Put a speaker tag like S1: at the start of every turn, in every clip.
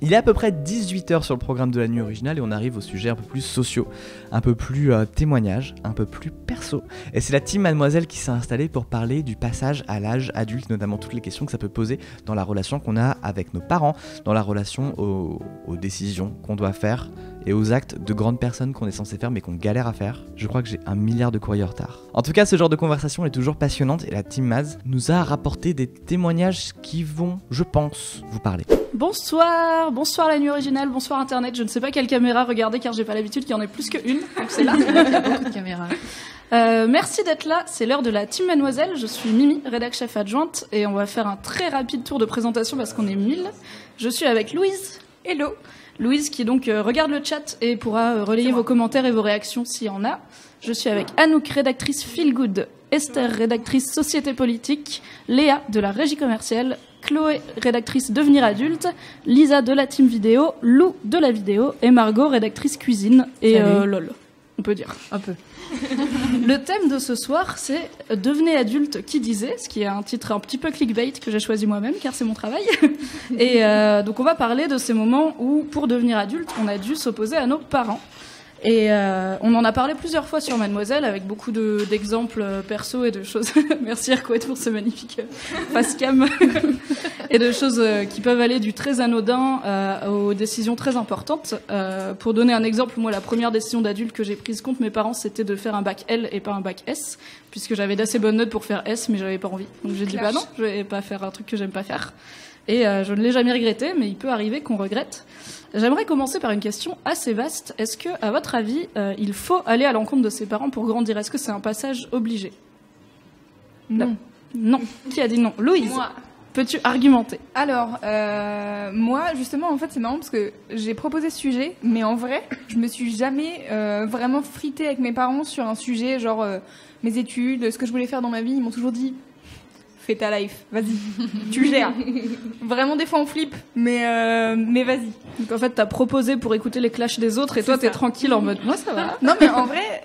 S1: Il est à peu près 18h sur le programme de la nuit originale et on arrive aux sujets un peu plus sociaux, un peu plus témoignages, un peu plus perso. Et c'est la team Mademoiselle qui s'est installée pour parler du passage à l'âge adulte, notamment toutes les questions que ça peut poser dans la relation qu'on a avec nos parents, dans la relation aux décisions qu'on doit faire et aux actes de grandes personnes qu'on est censé faire mais qu'on galère à faire. Je crois que j'ai 1 milliard de courriers en retard. En tout cas, ce genre de conversation est toujours passionnante et la team Maz nous a rapporté des témoignages qui vont, je pense, vous parler.
S2: Bonsoir la nuit originale, bonsoir internet, je ne sais pas quelle caméra regarder car j'ai pas l'habitude qu'il y en ait plus qu'une, donc c'est là.
S3: Il y a beaucoup de caméras.
S2: Merci d'être là, c'est l'heure de la team Mademoiselle, je suis Mimi, rédac chef adjointe, et on va faire un très rapide tour de présentation parce qu'on est 1000. Je suis avec Louise. Hello. Louise qui donc regarde le chat et pourra relayer vos commentaires et vos réactions s'il y en a. Je suis avec Anouk, rédactrice Feel Good, Esther, rédactrice Société Politique, Léa de la Régie Commerciale, Chloé, rédactrice Devenir Adulte, Lisa de la team vidéo, Lou de la vidéo et Margot, rédactrice cuisine et lol, on peut dire.
S3: Un peu.
S2: Le thème de ce soir, c'est Devenez adulte, qui disait, ce qui est un titre un petit peu clickbait que j'ai choisi moi-même car c'est mon travail. Et donc on va parler de ces moments où, pour devenir adulte, on a dû s'opposer à nos parents. Et on en a parlé plusieurs fois sur Mademoiselle avec beaucoup d'exemples perso et de choses. Merci Arcoët pour ce magnifique face cam et de choses qui peuvent aller du très anodin aux décisions très importantes. Pour donner un exemple, moi la première décision d'adulte que j'ai prise contre mes parents, c'était de faire un bac L et pas un bac S, puisque j'avais d'assez bonnes notes pour faire S, mais j'avais pas envie. Donc j'ai dit bah non, je vais pas faire un truc que j'aime pas faire. Et je ne l'ai jamais regretté, mais il peut arriver qu'on regrette. J'aimerais commencer par une question assez vaste. Est-ce que, à votre avis, il faut aller à l'encontre de ses parents pour grandir? Est-ce que c'est un passage obligé?
S3: Non.
S2: Non. Qui a dit non? Louise.
S3: Moi.
S2: Peux-tu argumenter?
S4: Alors, moi, justement, en fait, c'est marrant parce que j'ai proposé ce sujet, mais en vrai, je me suis jamais vraiment fritée avec mes parents sur un sujet, genre mes études, ce que je voulais faire dans ma vie. Ils m'ont toujours dit... Fais ta life, vas-y, tu gères. Vraiment, des fois, on flippe, mais vas-y.
S2: Donc, en fait, t'as proposé pour écouter les clashs des autres et toi, t'es tranquille en mode, moi, ça va.
S4: Non, mais en vrai,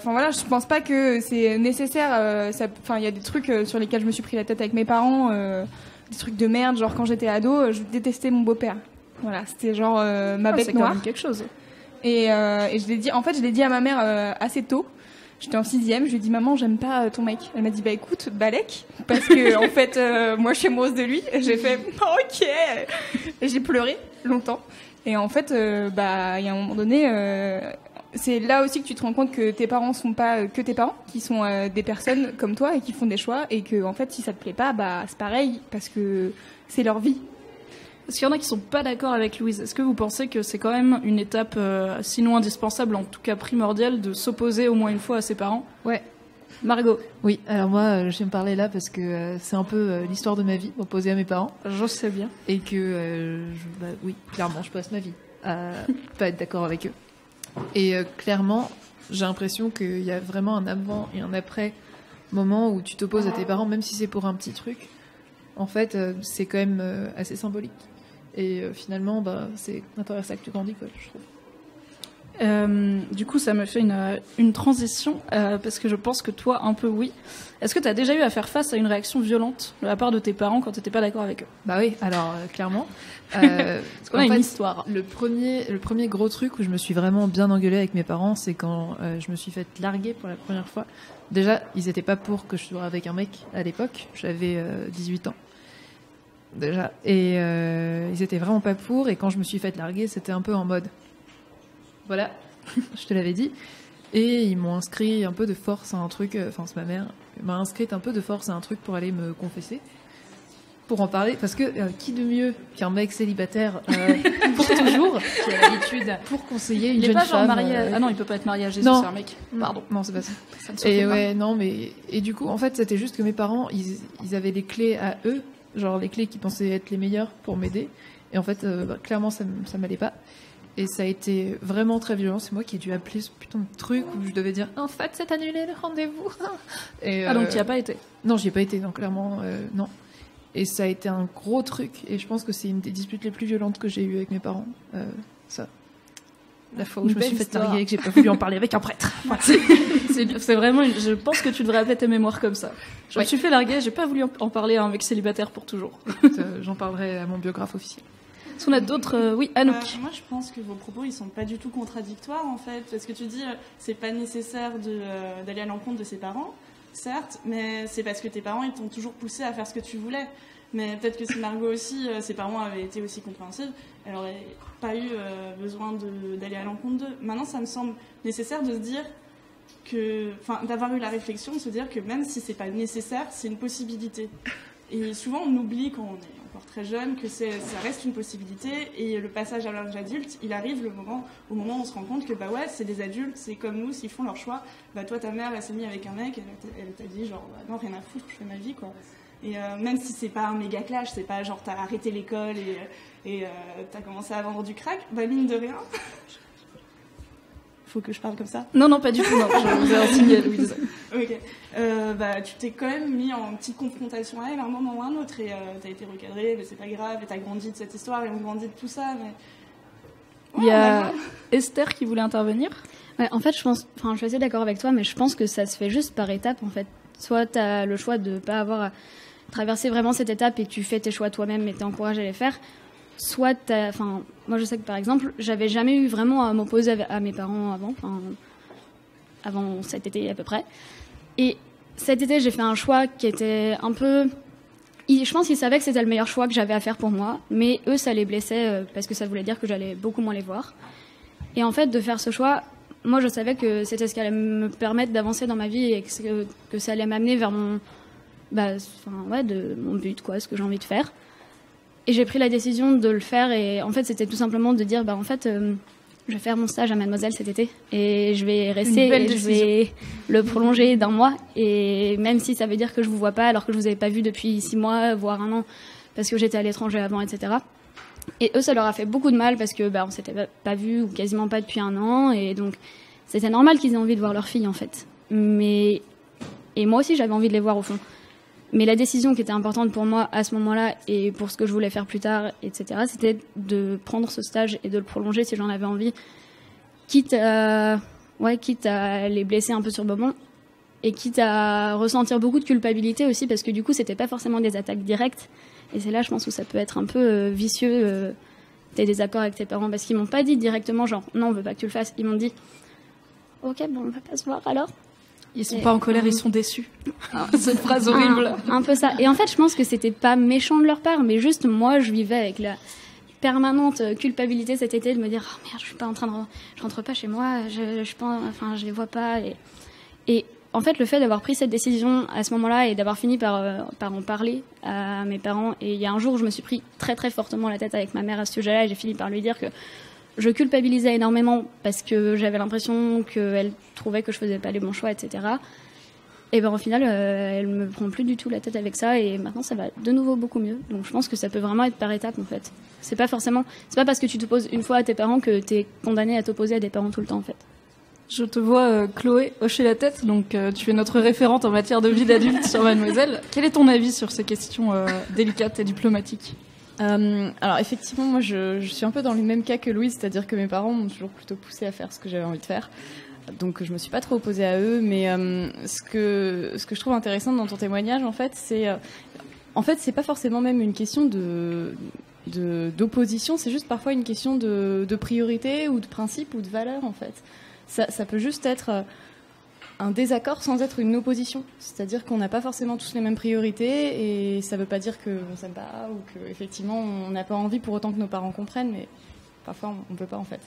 S4: voilà, je pense pas que c'est nécessaire. Il y a des trucs sur lesquels je me suis pris la tête avec mes parents, des trucs de merde, genre quand j'étais ado, je détestais mon beau-père. Voilà, c'était genre ma bête
S2: c'est
S4: noire.
S2: quand même quelque chose.
S4: Et je l'ai dit, en fait, je l'ai dit à ma mère assez tôt. J'étais en 6e, je lui ai dit maman, j'aime pas ton mec. Elle m'a dit bah écoute, balèque, parce que en fait moi je suis amoureuse de lui. Et j'ai fait ok, et j'ai pleuré longtemps. Et en fait il y a un moment donné, c'est là aussi que tu te rends compte que tes parents sont pas que tes parents, qui sont des personnes comme toi et qui font des choix, et que en fait si ça te plaît pas, bah c'est pareil parce que c'est leur vie.
S2: Est-ce qu'il y en a qui sont pas d'accord avec Louise? Est-ce que vous pensez que c'est quand même une étape, sinon indispensable, en tout cas primordiale, de s'opposer au moins une fois à ses parents?
S3: Ouais.
S2: Margot?
S3: Oui, alors moi, je vais me parler là parce que c'est un peu l'histoire de ma vie, m'opposer à mes parents.
S2: Je sais bien.
S3: Et que, oui, clairement, je passe ma vie à pas être d'accord avec eux. Et clairement, j'ai l'impression qu'il y a vraiment un avant et un après moment où tu t'opposes à tes parents, même si c'est pour un petit truc. En fait, c'est quand même assez symbolique. Et finalement, c'est à travers ça que tu grandis, quoi, je trouve.
S2: Du coup, ça me fait une transition, parce que je pense que toi, un peu oui. Est-ce que tu as déjà eu à faire face à une réaction violente de la part de tes parents quand tu n'étais pas d'accord avec eux?
S3: Bah oui, alors clairement.
S2: Parce qu'on a une histoire.
S3: Le premier gros truc où je me suis vraiment bien engueulée avec mes parents, c'est quand je me suis fait larguer pour la première fois. Déjà, ils n'étaient pas pour que je sois avec un mec à l'époque. J'avais 18 ans. Déjà. Et ils étaient vraiment pas pour. Et quand je me suis fait larguer, c'était un peu en mode... Voilà, je te l'avais dit. Et ils m'ont inscrit un peu de force à un truc... Enfin, c'est ma mère. M'a inscrite un peu de force à un truc pour aller me confesser. Pour en parler. Parce que qui de mieux qu'un mec célibataire pour toujours, qui a l'habitude pour conseiller une jeune femme... Il est pas genre
S2: marié... Ah non, il peut pas être marié à Jésus, c'est un mec. Pardon.
S3: Non, c'est pas ça.
S2: Ça ne se fait pas.
S3: Non, mais... Et du coup, en fait, c'était juste que mes parents, ils avaient les clés à eux. Genre les clés qui pensaient être les meilleures pour m'aider. Et en fait, clairement, ça m'allait pas. Et ça a été vraiment très violent. C'est moi qui ai dû appeler ce putain de truc où je devais dire « En fait, c'est annulé le rendez-vous !» Et
S2: donc tu n'y as pas été?
S3: Non, j'y ai pas été, donc clairement, non. Et ça a été un gros truc. Et je pense que c'est une des disputes les plus violentes que j'ai eues avec mes parents. Ça. La fois où je me suis fait larguer et que j'ai pas voulu en parler avec un prêtre.
S2: C'est vraiment... Je pense que tu devrais appeler tes mémoires comme ça. Je me suis fait larguer, j'ai pas voulu en parler à un mec célibataire pour toujours.
S3: J'en parlerai à mon biographe officiel.
S2: Est-ce qu'on a d'autres Oui, Anouk.
S5: Moi, je pense que vos propos, ils sont pas du tout contradictoires, en fait. Parce que tu dis, c'est pas nécessaire d'aller à l'encontre de ses parents, certes, mais c'est parce que tes parents, ils t'ont toujours poussé à faire ce que tu voulais. Mais peut-être que si Margot aussi, ses parents avaient été aussi compréhensifs, elle n'aurait pas eu besoin d'aller à l'encontre d'eux. Maintenant, ça me semble nécessaire de se dire d'avoir eu la réflexion, de se dire que même si c'est pas nécessaire, c'est une possibilité. Et souvent, on oublie quand on est encore très jeune que ça reste une possibilité. Et le passage à l'âge adulte, il arrive au moment où on se rend compte que bah ouais, c'est des adultes, c'est comme nous, s'ils font leur choix. Bah toi, ta mère, elle s'est mise avec un mec, elle t'a dit genre bah, non, rien à foutre, je fais ma vie quoi. Et même si c'est pas un méga clash, c'est pas genre t'as arrêté l'école et t'as commencé à vendre du crack, bah mine de rien. Faut que je parle comme ça?
S2: Non, pas du tout, non. Je vous ai un signal, Louise.
S5: Ok. Bah, tu t'es quand même mis en petite confrontation à elle à un moment ou à un autre et t'as été recadré, mais c'est pas grave, et t'as grandi de cette histoire et on grandit de tout ça, mais... Ouais,
S2: il y a Esther qui voulait intervenir.
S6: Ouais, en fait, je suis assez d'accord avec toi, mais je pense que ça se fait juste par étapes, en fait. Soit t'as le choix de pas avoir à traverser vraiment cette étape et tu fais tes choix toi-même et t'es encouragé à les faire. Soit moi je sais que par exemple, j'avais jamais eu vraiment à m'opposer à mes parents avant cet été à peu près. Et cet été, j'ai fait un choix qui était un peu... Je pense qu'ils savaient que c'était le meilleur choix que j'avais à faire pour moi, mais eux, ça les blessait parce que ça voulait dire que j'allais beaucoup moins les voir. Et en fait, de faire ce choix, moi je savais que c'était ce qui allait me permettre d'avancer dans ma vie et que ça allait m'amener vers mon but, quoi, ce que j'ai envie de faire. Et j'ai pris la décision de le faire et en fait c'était tout simplement de dire je vais faire mon stage à Mademoiselle cet été et je vais rester et je vais le prolonger d'1 mois et même si ça veut dire que je vous vois pas alors que je vous avais pas vu depuis 6 mois voire 1 an parce que j'étais à l'étranger avant, etc. Et eux ça leur a fait beaucoup de mal parce que on s'était pas vu ou quasiment pas depuis 1 an et donc c'était normal qu'ils aient envie de voir leur fille en fait. Et moi aussi j'avais envie de les voir au fond. Mais la décision qui était importante pour moi à ce moment-là et pour ce que je voulais faire plus tard, etc., c'était de prendre ce stage et de le prolonger si j'en avais envie, quitte à les blesser un peu sur le moment et quitte à ressentir beaucoup de culpabilité aussi parce que du coup, c'était pas forcément des attaques directes. Et c'est là, je pense, où ça peut être un peu vicieux, tes désaccords avec tes parents parce qu'ils m'ont pas dit directement genre non, on veut pas que tu le fasses. Ils m'ont dit ok, on va pas se voir alors.
S2: Ils sont pas en colère, ils sont déçus. Cette phrase horrible.
S6: Un peu ça. Et en fait, je pense que c'était pas méchant de leur part, mais juste moi, je vivais avec la permanente culpabilité cet été de me dire oh merde, je rentre pas chez moi, je les vois pas. Et en fait, le fait d'avoir pris cette décision à ce moment-là et d'avoir fini par en parler à mes parents, et il y a un jour où je me suis pris très très fortement la tête avec ma mère à ce sujet-là, et j'ai fini par lui dire que je culpabilisais énormément parce que j'avais l'impression qu'elle trouvait que je faisais pas les bons choix, etc. Et au final, elle me prend plus du tout la tête avec ça et maintenant ça va de nouveau beaucoup mieux. Donc je pense que ça peut vraiment être par étapes en fait. C'est pas parce que tu t'opposes une fois à tes parents que t'es condamné à t'opposer à des parents tout le temps en fait.
S2: Je te vois, Chloé, hocher la tête, donc tu es notre référente en matière de vie d'adulte sur Mademoiselle. Quel est ton avis sur ces questions délicates et diplomatiques ?
S7: Alors effectivement, moi je suis un peu dans le même cas que Louise, c'est-à-dire que mes parents m'ont toujours plutôt poussée à faire ce que j'avais envie de faire. Donc je me suis pas trop opposée à eux, mais ce que je trouve intéressant dans ton témoignage, en fait, c'est pas forcément même une question d'opposition, c'est juste parfois une question de priorité ou de principe ou de valeur, en fait. Ça peut juste être un désaccord sans être une opposition. C'est-à-dire qu'on n'a pas forcément tous les mêmes priorités et ça ne veut pas dire qu'on s'aime pas ou qu'effectivement on n'a pas envie pour autant que nos parents comprennent, mais parfois on ne peut pas en fait.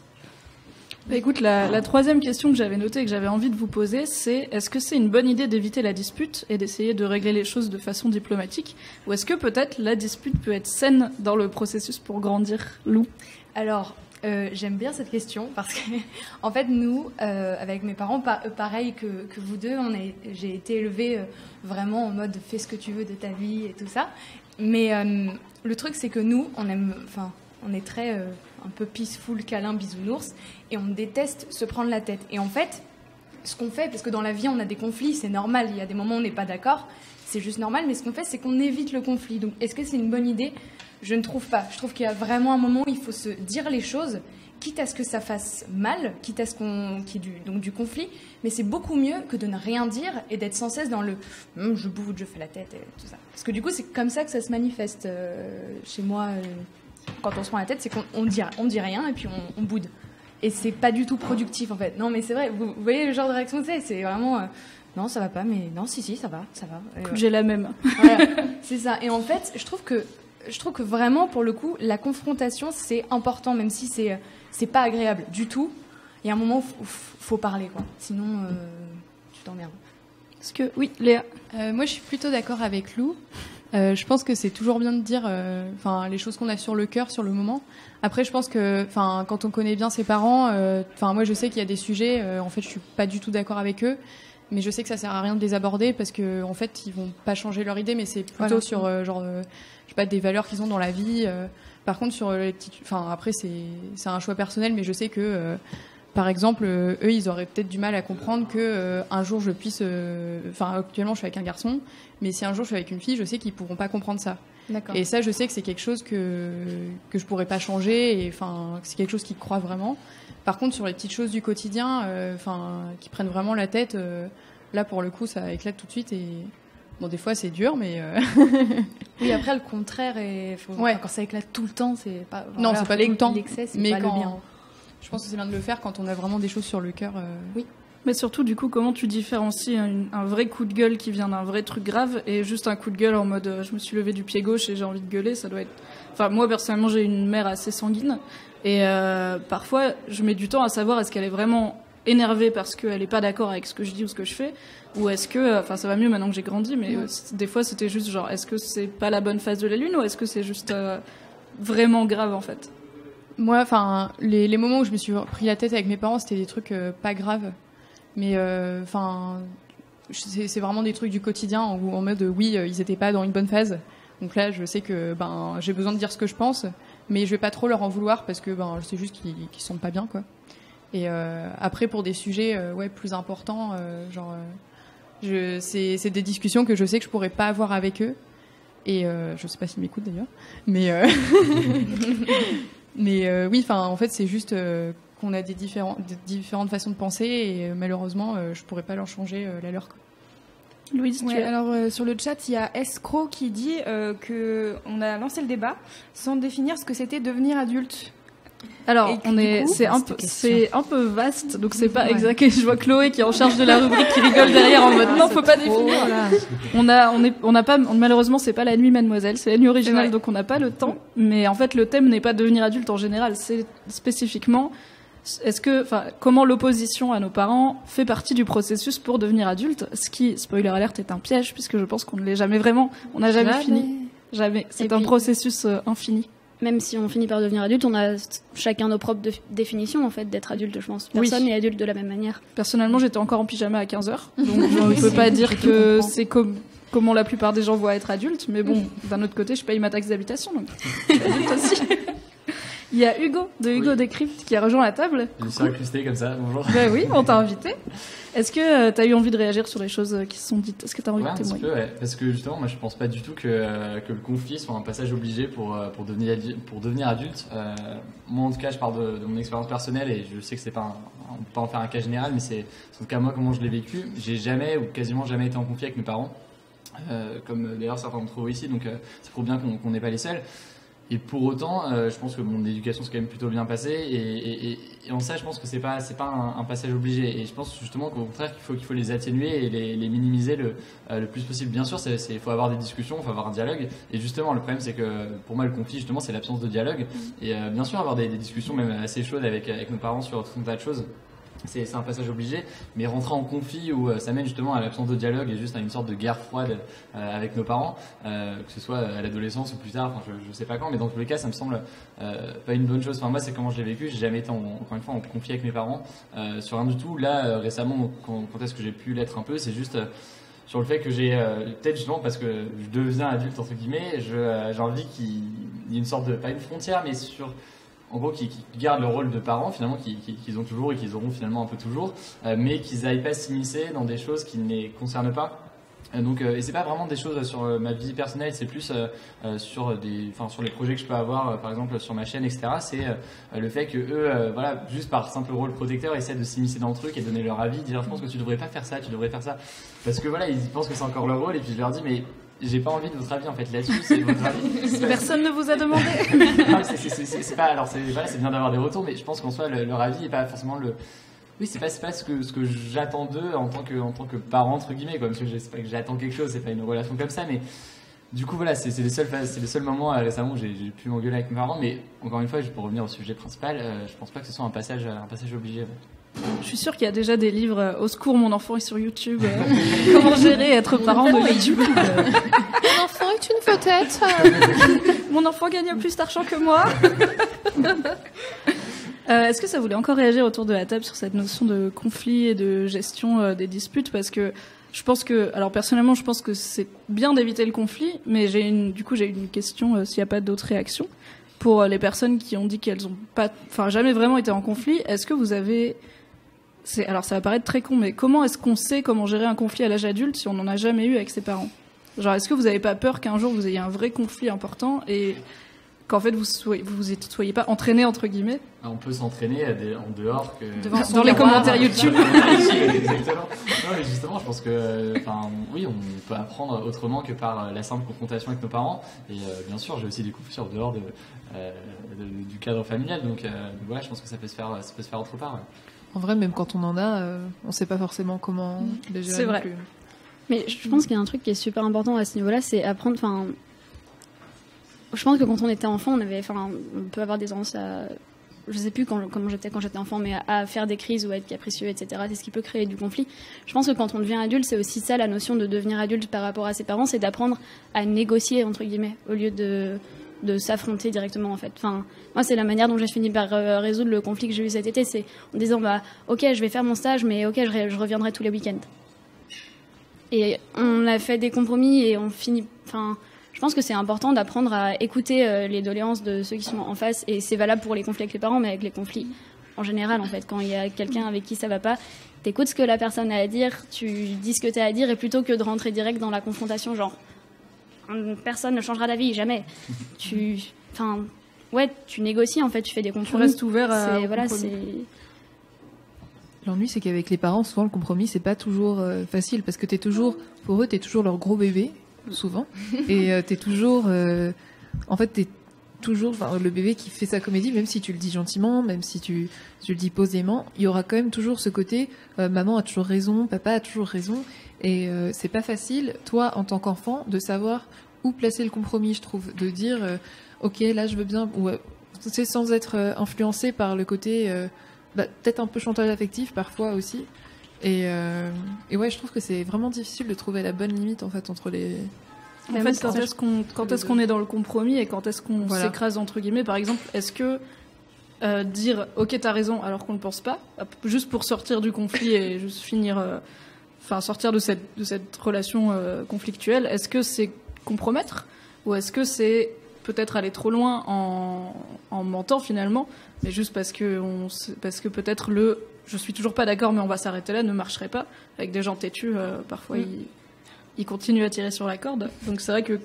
S2: Bah écoute, la troisième question que j'avais notée et que j'avais envie de vous poser, c'est est-ce que c'est une bonne idée d'éviter la dispute et d'essayer de régler les choses de façon diplomatique, ou est-ce que peut-être la dispute peut être saine dans le processus pour grandir, Lou ?
S8: Alors, j'aime bien cette question parce que, en fait, nous, avec mes parents, pareil que vous deux, j'ai été élevée vraiment en mode fais ce que tu veux de ta vie et tout ça. Mais le truc, c'est que nous, on est très un peu peaceful, câlin, bisounours, et on déteste se prendre la tête. Et en fait, ce qu'on fait, parce que dans la vie, on a des conflits, c'est normal. Il y a des moments où on n'est pas d'accord, c'est juste normal. Mais ce qu'on fait, c'est qu'on évite le conflit. Donc, est-ce que c'est une bonne idée ? Je ne trouve pas. Je trouve qu'il y a vraiment un moment où il faut se dire les choses, quitte à ce que ça fasse mal, quitte à ce qu'il y ait du conflit. Mais c'est beaucoup mieux que de ne rien dire et d'être sans cesse dans le je boude, je fais la tête et tout ça. Parce que du coup, c'est comme ça que ça se manifeste chez moi. quand on se prend la tête, c'est qu'on dit rien et puis on boude. Et c'est pas du tout productif en fait. Non mais c'est vrai, vous voyez le genre de réaction que c'est vraiment non ça va pas, mais non si ça va.
S2: J'ai la même.
S8: Voilà, c'est ça. Et en fait, je trouve que vraiment pour le coup, la confrontation c'est important, même si c'est pas agréable du tout. Il y a un moment où faut parler quoi. Sinon tu t'emmerdes.
S2: Parce que oui, Léa.
S7: Moi, je suis plutôt d'accord avec Lou. Je pense que c'est toujours bien de dire les choses qu'on a sur le cœur, sur le moment. Après, je pense que quand on connaît bien ses parents, moi, je sais qu'il y a des sujets, en fait, je suis pas du tout d'accord avec eux. Mais je sais que ça sert à rien de les aborder parce que en fait, ils vont pas changer leur idée, mais c'est plutôt sur je sais pas, des valeurs qu'ils ont dans la vie. Par contre, sur les petites, après, c'est un choix personnel, mais je sais que par exemple, eux, ils auraient peut-être du mal à comprendre que un jour je puisse. Actuellement, je suis avec un garçon, mais si un jour je suis avec une fille, je sais qu'ils pourront pas comprendre ça.
S8: D'accord.
S7: Et ça, je sais que c'est quelque chose que je pourrais pas changer. Et c'est quelque chose qu'ils croient vraiment. Par contre, sur les petites choses du quotidien, qui prennent vraiment la tête, là pour le coup, ça éclate tout de suite. Et bon, des fois, c'est dur, mais.
S8: Oui, après le contraire, quand ça éclate tout le temps, c'est pas.
S7: Non, c'est pas tout le temps.
S8: L'excès, c'est
S7: mais
S8: pas le bien.
S7: Je pense que c'est bien de le faire quand on a vraiment des choses sur le cœur.
S8: Oui.
S2: Mais surtout, du coup, comment tu différencies un vrai coup de gueule qui vient d'un vrai truc grave et juste un coup de gueule en mode je me suis levé du pied gauche et j'ai envie de gueuler, ça doit être. Enfin, moi, personnellement, j'ai une mère assez sanguine et parfois, je mets du temps à savoir est-ce qu'elle est vraiment énervée parce qu'elle est pas d'accord avec ce que je dis ou ce que je fais, ou est-ce que. Enfin, ça va mieux maintenant que j'ai grandi, mais des fois, c'était juste genre est-ce que c'est pas la bonne face de la lune ou est-ce que c'est juste vraiment grave en fait?
S7: Moi, les moments où je me suis pris la tête avec mes parents, c'était des trucs pas graves. Mais c'est vraiment des trucs du quotidien où en mode ils étaient pas dans une bonne phase. Donc là, je sais que j'ai besoin de dire ce que je pense, mais je vais pas trop leur en vouloir parce que je sais juste qu'ils sont pas bien quoi. Et après pour des sujets plus importants, c'est des discussions que je sais que je pourrais pas avoir avec eux. Et je sais pas s'ils m'écoutent d'ailleurs, mais mais oui, en fait, c'est juste qu'on a des différentes façons de penser et malheureusement, je pourrais pas leur changer la leur.
S4: Louise, alors sur le chat, il y a Escro qui dit que on a lancé le débat sans définir ce que c'était devenir adulte.
S2: Alors, c'est un peu vaste, donc c'est pas exact. Je vois Chloé qui est en charge de la rubrique qui rigole derrière en mode non, faut pas définir. On n'a pas, malheureusement, c'est pas la nuit Mademoiselle, c'est la nuit originale, donc on n'a pas le temps. Mais en fait, le thème n'est pas devenir adulte en général, c'est spécifiquement comment l'opposition à nos parents fait partie du processus pour devenir adulte, ce qui, spoiler alert, est un piège puisque je pense qu'on ne l'est jamais vraiment, on n'a jamais fini. Jamais. C'est un processus infini.
S6: Même si on finit par devenir adulte, on a chacun nos propres définitions en fait d'être adulte, je pense. Personne n'est adulte de la même manière.
S2: Personnellement, j'étais encore en pyjama à 15h, donc je ne peux pas dire que c'est comment la plupart des gens voient être adulte, mais bon, d'un autre côté, je paye ma taxe d'habitation, donc je suis adulte aussi. Il y a Hugo Décrypte qui a rejoint la table.
S9: Je suis incrusté comme ça, bonjour.
S2: Ben oui, on t'a invité. Est-ce que tu as eu envie de réagir sur les choses qui se sont dites? Est-ce que tu as envie de témoigner?
S9: Un petit peu, ouais. Parce que justement, moi je pense pas du tout que le conflit soit un passage obligé pour devenir adulte. Moi en tout cas, je parle de mon expérience personnelle et je sais que on peut pas en faire un cas général, mais c'est en tout cas moi comment je l'ai vécu. J'ai jamais ou quasiment jamais été en conflit avec mes parents, comme d'ailleurs certains d'entre vous ici, donc ça prouve bien qu'on n'est pas les seuls. Et pour autant, je pense que mon éducation s'est quand même plutôt bien passée et en ça, je pense que c'est pas un passage obligé. Et je pense justement qu'au contraire qu'il faut les atténuer et les minimiser le plus possible. Bien sûr, il faut avoir des discussions, il faut avoir un dialogue. Et justement, le problème, c'est que pour moi, le conflit, justement, c'est l'absence de dialogue. Et bien sûr, avoir des discussions même assez chaudes avec nos parents sur tout un tas de choses. C'est un passage obligé, mais rentrer en conflit où ça mène justement à l'absence de dialogue et juste à une sorte de guerre froide avec nos parents, que ce soit à l'adolescence ou plus tard, je sais pas quand, mais dans tous les cas ça me semble pas une bonne chose. Enfin moi c'est comment je l'ai vécu, j'ai jamais été encore une fois en conflit avec mes parents sur rien du tout. Là récemment quand est-ce que j'ai pu l'être un peu, c'est juste sur le fait que j'ai peut-être justement parce que je deviens adulte entre guillemets, j'ai envie qu'il y ait une sorte de, pas une frontière mais en gros, qui gardent le rôle de parents, finalement, qu'ils ont toujours et qu'ils auront finalement un peu toujours, mais qu'ils n'aillent pas s'immiscer dans des choses qui ne les concernent pas. Donc, et c'est pas vraiment des choses sur ma vie personnelle, c'est plus sur les projets que je peux avoir, par exemple sur ma chaîne, etc. C'est le fait que eux, juste par simple rôle protecteur, essaient de s'immiscer dans le truc et donner leur avis, dire je pense que tu devrais pas faire ça, tu devrais faire ça, parce que voilà, ils pensent que c'est encore leur rôle, et puis je leur dis mais j'ai pas envie de votre avis en fait là-dessus. C'est votre avis.
S2: Personne ne vous a demandé.
S9: Non, c'est pas. Alors c'est bien d'avoir des retours, mais je pense qu'en soi leur avis est pas forcément le. Oui, c'est pas ce que j'attends d'eux en tant que parent entre guillemets, quoi. Parce que c'est pas que j'attends quelque chose, c'est pas une relation comme ça, mais du coup voilà, c'est le seul moment récemment où j'ai pu m'engueuler avec mes parents. Mais encore une fois, pour revenir au sujet principal, je pense pas que ce soit un passage obligé. Ouais.
S2: Je suis sûre qu'il y a déjà des livres au secours, mon enfant est sur YouTube. Comment gérer être parent de YouTube.
S3: Mon enfant est une vedette.
S2: Mon enfant gagne plus d'argent que moi. Est-ce que ça voulait encore réagir autour de la table sur cette notion de conflit et de gestion des disputes? Parce que je pense que, alors personnellement, je pense que c'est bien d'éviter le conflit, mais j'ai une question, s'il n'y a pas d'autres réactions. Pour les personnes qui ont dit qu'elles n'ont jamais vraiment été en conflit, est-ce que vous avez... Alors ça va paraître très con, mais comment est-ce qu'on sait comment gérer un conflit à l'âge adulte si on n'en a jamais eu avec ses parents? Genre, est-ce que vous n'avez pas peur qu'un jour vous ayez un vrai conflit important et qu'en fait vous soyez pas entraîné entre guillemets?
S9: On peut s'entraîner en dehors que
S2: dans les commentaires YouTube.
S9: Exactement. Non, mais justement, je pense que, oui, on peut apprendre autrement que par la simple confrontation avec nos parents. Et bien sûr, j'ai aussi des conflits en dehors du cadre familial. Donc voilà, je pense que ça peut se faire autre part. Ouais.
S3: En vrai, même quand on en a, on sait pas forcément comment les gérer.
S2: C'est vrai.
S3: Plus.
S6: Mais je pense qu'il y a un truc qui est super important à ce niveau-là, c'est apprendre. Je pense que quand on était enfant, on peut avoir des tendances à, je sais plus comment j'étais quand j'étais enfant, mais à faire des crises ou à être capricieux, etc. C'est ce qui peut créer du conflit. Je pense que quand on devient adulte, c'est aussi ça la notion de devenir adulte par rapport à ses parents, c'est d'apprendre à négocier entre guillemets au lieu de s'affronter directement en fait. Moi c'est la manière dont j'ai fini par résoudre le conflit que j'ai eu cet été, c'est en disant ok je vais faire mon stage, mais ok je reviendrai tous les week-ends. Et on a fait des compromis et on finit. Je pense que c'est important d'apprendre à écouter les doléances de ceux qui sont en face, et c'est valable pour les conflits avec les parents, mais avec les conflits en général en fait. Quand il y a quelqu'un avec qui ça va pas, t'écoutes ce que la personne a à dire, tu dis ce que t'as à dire, et plutôt que de rentrer direct dans la confrontation, genre personne ne changera d'avis, jamais. Tu négocies en fait, tu fais des compromis.
S2: Tu restes ouvert à
S3: L'ennui, c'est qu'avec les parents, souvent le compromis, c'est pas toujours facile, parce que pour eux, t'es toujours leur gros bébé, souvent, et t'es toujours, le bébé qui fait sa comédie, même si tu le dis gentiment, même si tu le dis posément, il y aura quand même toujours ce côté, maman a toujours raison, papa a toujours raison, et c'est pas facile, toi, en tant qu'enfant, de savoir où placer le compromis, je trouve, de dire, ok, là, je veux bien, ou c'est sans être influencé par le côté, peut-être un peu chantage affectif, parfois aussi, et ouais, je trouve que c'est vraiment difficile de trouver la bonne limite, en fait, entre les...
S2: En fait, quand est-ce qu'on est dans le compromis et quand est-ce qu'on s'écrase entre guillemets, par exemple, est-ce que dire ok t'as raison alors qu'on ne pense pas, juste pour sortir du conflit et juste sortir de cette relation conflictuelle, est-ce que c'est compromettre ou est-ce que c'est peut-être aller trop loin en mentant finalement, mais juste parce que peut-être je suis toujours pas d'accord mais on va s'arrêter là ne marcherait pas. Avec des gens têtus, parfois ils continuent à tirer sur la corde. Donc c'est vrai que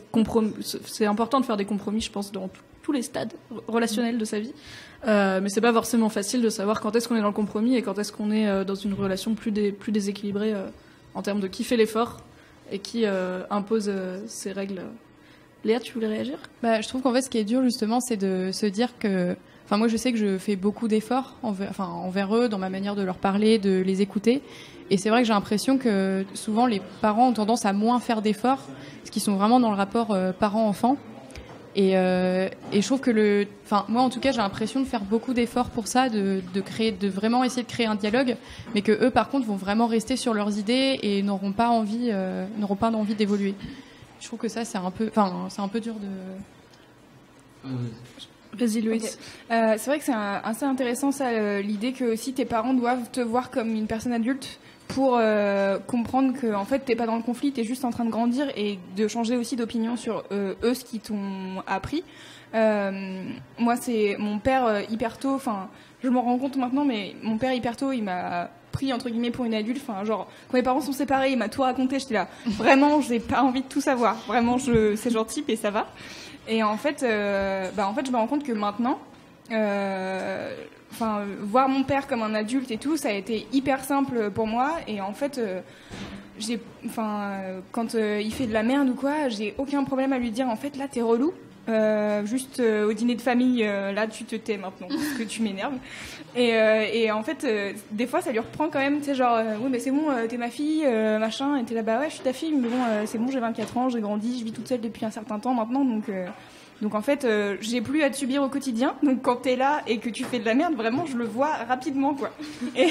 S2: c'est important de faire des compromis, je pense, dans tous les stades relationnels de sa vie. Mais c'est pas forcément facile de savoir quand est-ce qu'on est dans le compromis et quand est-ce qu'on est dans une relation plus déséquilibrée en termes de qui fait l'effort et qui impose ses règles. Léa, tu voulais réagir ?
S7: Je trouve qu'en fait, ce qui est dur, justement, c'est de se dire que... moi, je sais que je fais beaucoup d'efforts envers eux, dans ma manière de leur parler, de les écouter. Et c'est vrai que j'ai l'impression que souvent, les parents ont tendance à moins faire d'efforts, parce qu'ils sont vraiment dans le rapport parent-enfant. Et je trouve que moi, en tout cas, j'ai l'impression de faire beaucoup d'efforts pour ça, de vraiment essayer de créer un dialogue, mais que eux, par contre, vont vraiment rester sur leurs idées et n'auront pas envie d'évoluer. Je trouve que ça, c'est un peu dur de...
S2: Vas-y, Louise.
S4: Okay. C'est vrai que c'est assez intéressant, ça, l'idée que aussi tes parents doivent te voir comme une personne adulte pour comprendre que en fait t'es pas dans le conflit, t'es juste en train de grandir et de changer aussi d'opinion sur eux, ce qu'ils t'ont appris. Moi, c'est mon père hyper tôt, je m'en rends compte maintenant, mais mon père hyper tôt, il m'a pris entre guillemets pour une adulte, quand mes parents sont séparés, il m'a tout raconté, j'étais là, vraiment j'ai pas envie de tout savoir, vraiment c'est gentil et ça va. Et en fait je me rends compte que maintenant voir mon père comme un adulte et tout, ça a été hyper simple pour moi, et en fait quand il fait de la merde ou quoi, j'ai aucun problème à lui dire en fait là t'es relou. Juste au dîner de famille, là tu te tais maintenant parce que tu m'énerves. Et en fait, des fois ça lui reprend quand même, tu sais, genre oui mais c'est bon, t'es ma fille, machin, et t'es là bah ouais je suis ta fille, mais bon c'est bon, j'ai 24 ans, j'ai grandi, je vis toute seule depuis un certain temps maintenant, donc en fait j'ai plus à te subir au quotidien. Donc quand t'es là et que tu fais de la merde, vraiment je le vois rapidement quoi. Et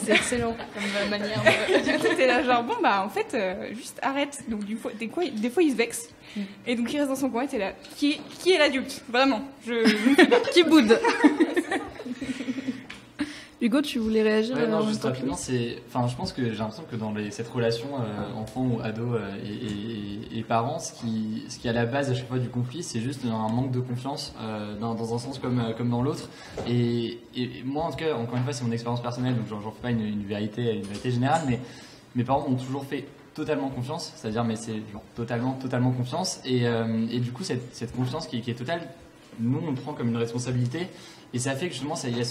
S7: c'est excellent comme manière
S4: du coup t'es là genre bon bah en fait juste arrête. Donc des fois il se vexe. Et donc il reste dans son coin et t'es là qui est l'adulte vraiment,
S2: qui boude. Hugo, tu voulais réagir?
S9: Ouais, non, juste rapidement, je pense que j'ai l'impression que dans cette relation enfant ou ado et parents, ce qui est à la base à chaque fois du conflit, c'est juste un manque de confiance dans un sens comme dans l'autre. Et moi, en tout cas, encore une fois, c'est mon expérience personnelle, donc j'en fais pas une vérité générale, mais mes parents m'ont toujours fait totalement confiance, c'est-à-dire, mais c'est genre totalement confiance. Et du coup, cette confiance qui est totale, nous, on le prend comme une responsabilité. Et ça fait que justement, il y a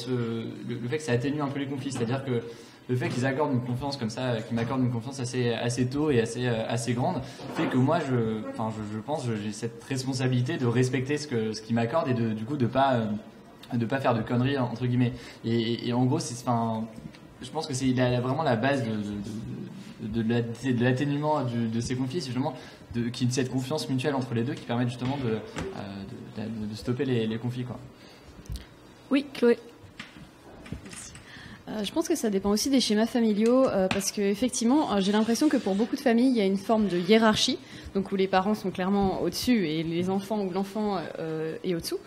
S9: le fait que ça atténue un peu les conflits. C'est-à-dire que le fait qu'ils accordent une confiance comme ça, qu'ils m'accordent une confiance assez tôt et assez grande, fait que moi, je pense que j'ai cette responsabilité de respecter ce qu'ils m'accordent et du coup de pas faire de conneries entre guillemets. Et en gros, je pense que c'est vraiment la base de l'atténuement de ces conflits, c'est justement qu'il y ait cette confiance mutuelle entre les deux qui permet justement de stopper les conflits, quoi.
S2: Oui, Chloé.
S7: Je pense que ça dépend aussi des schémas familiaux parce que effectivement, j'ai l'impression que pour beaucoup de familles, il y a une forme de hiérarchie, donc où les parents sont clairement au-dessus et les enfants ou l'enfant est au-dessous.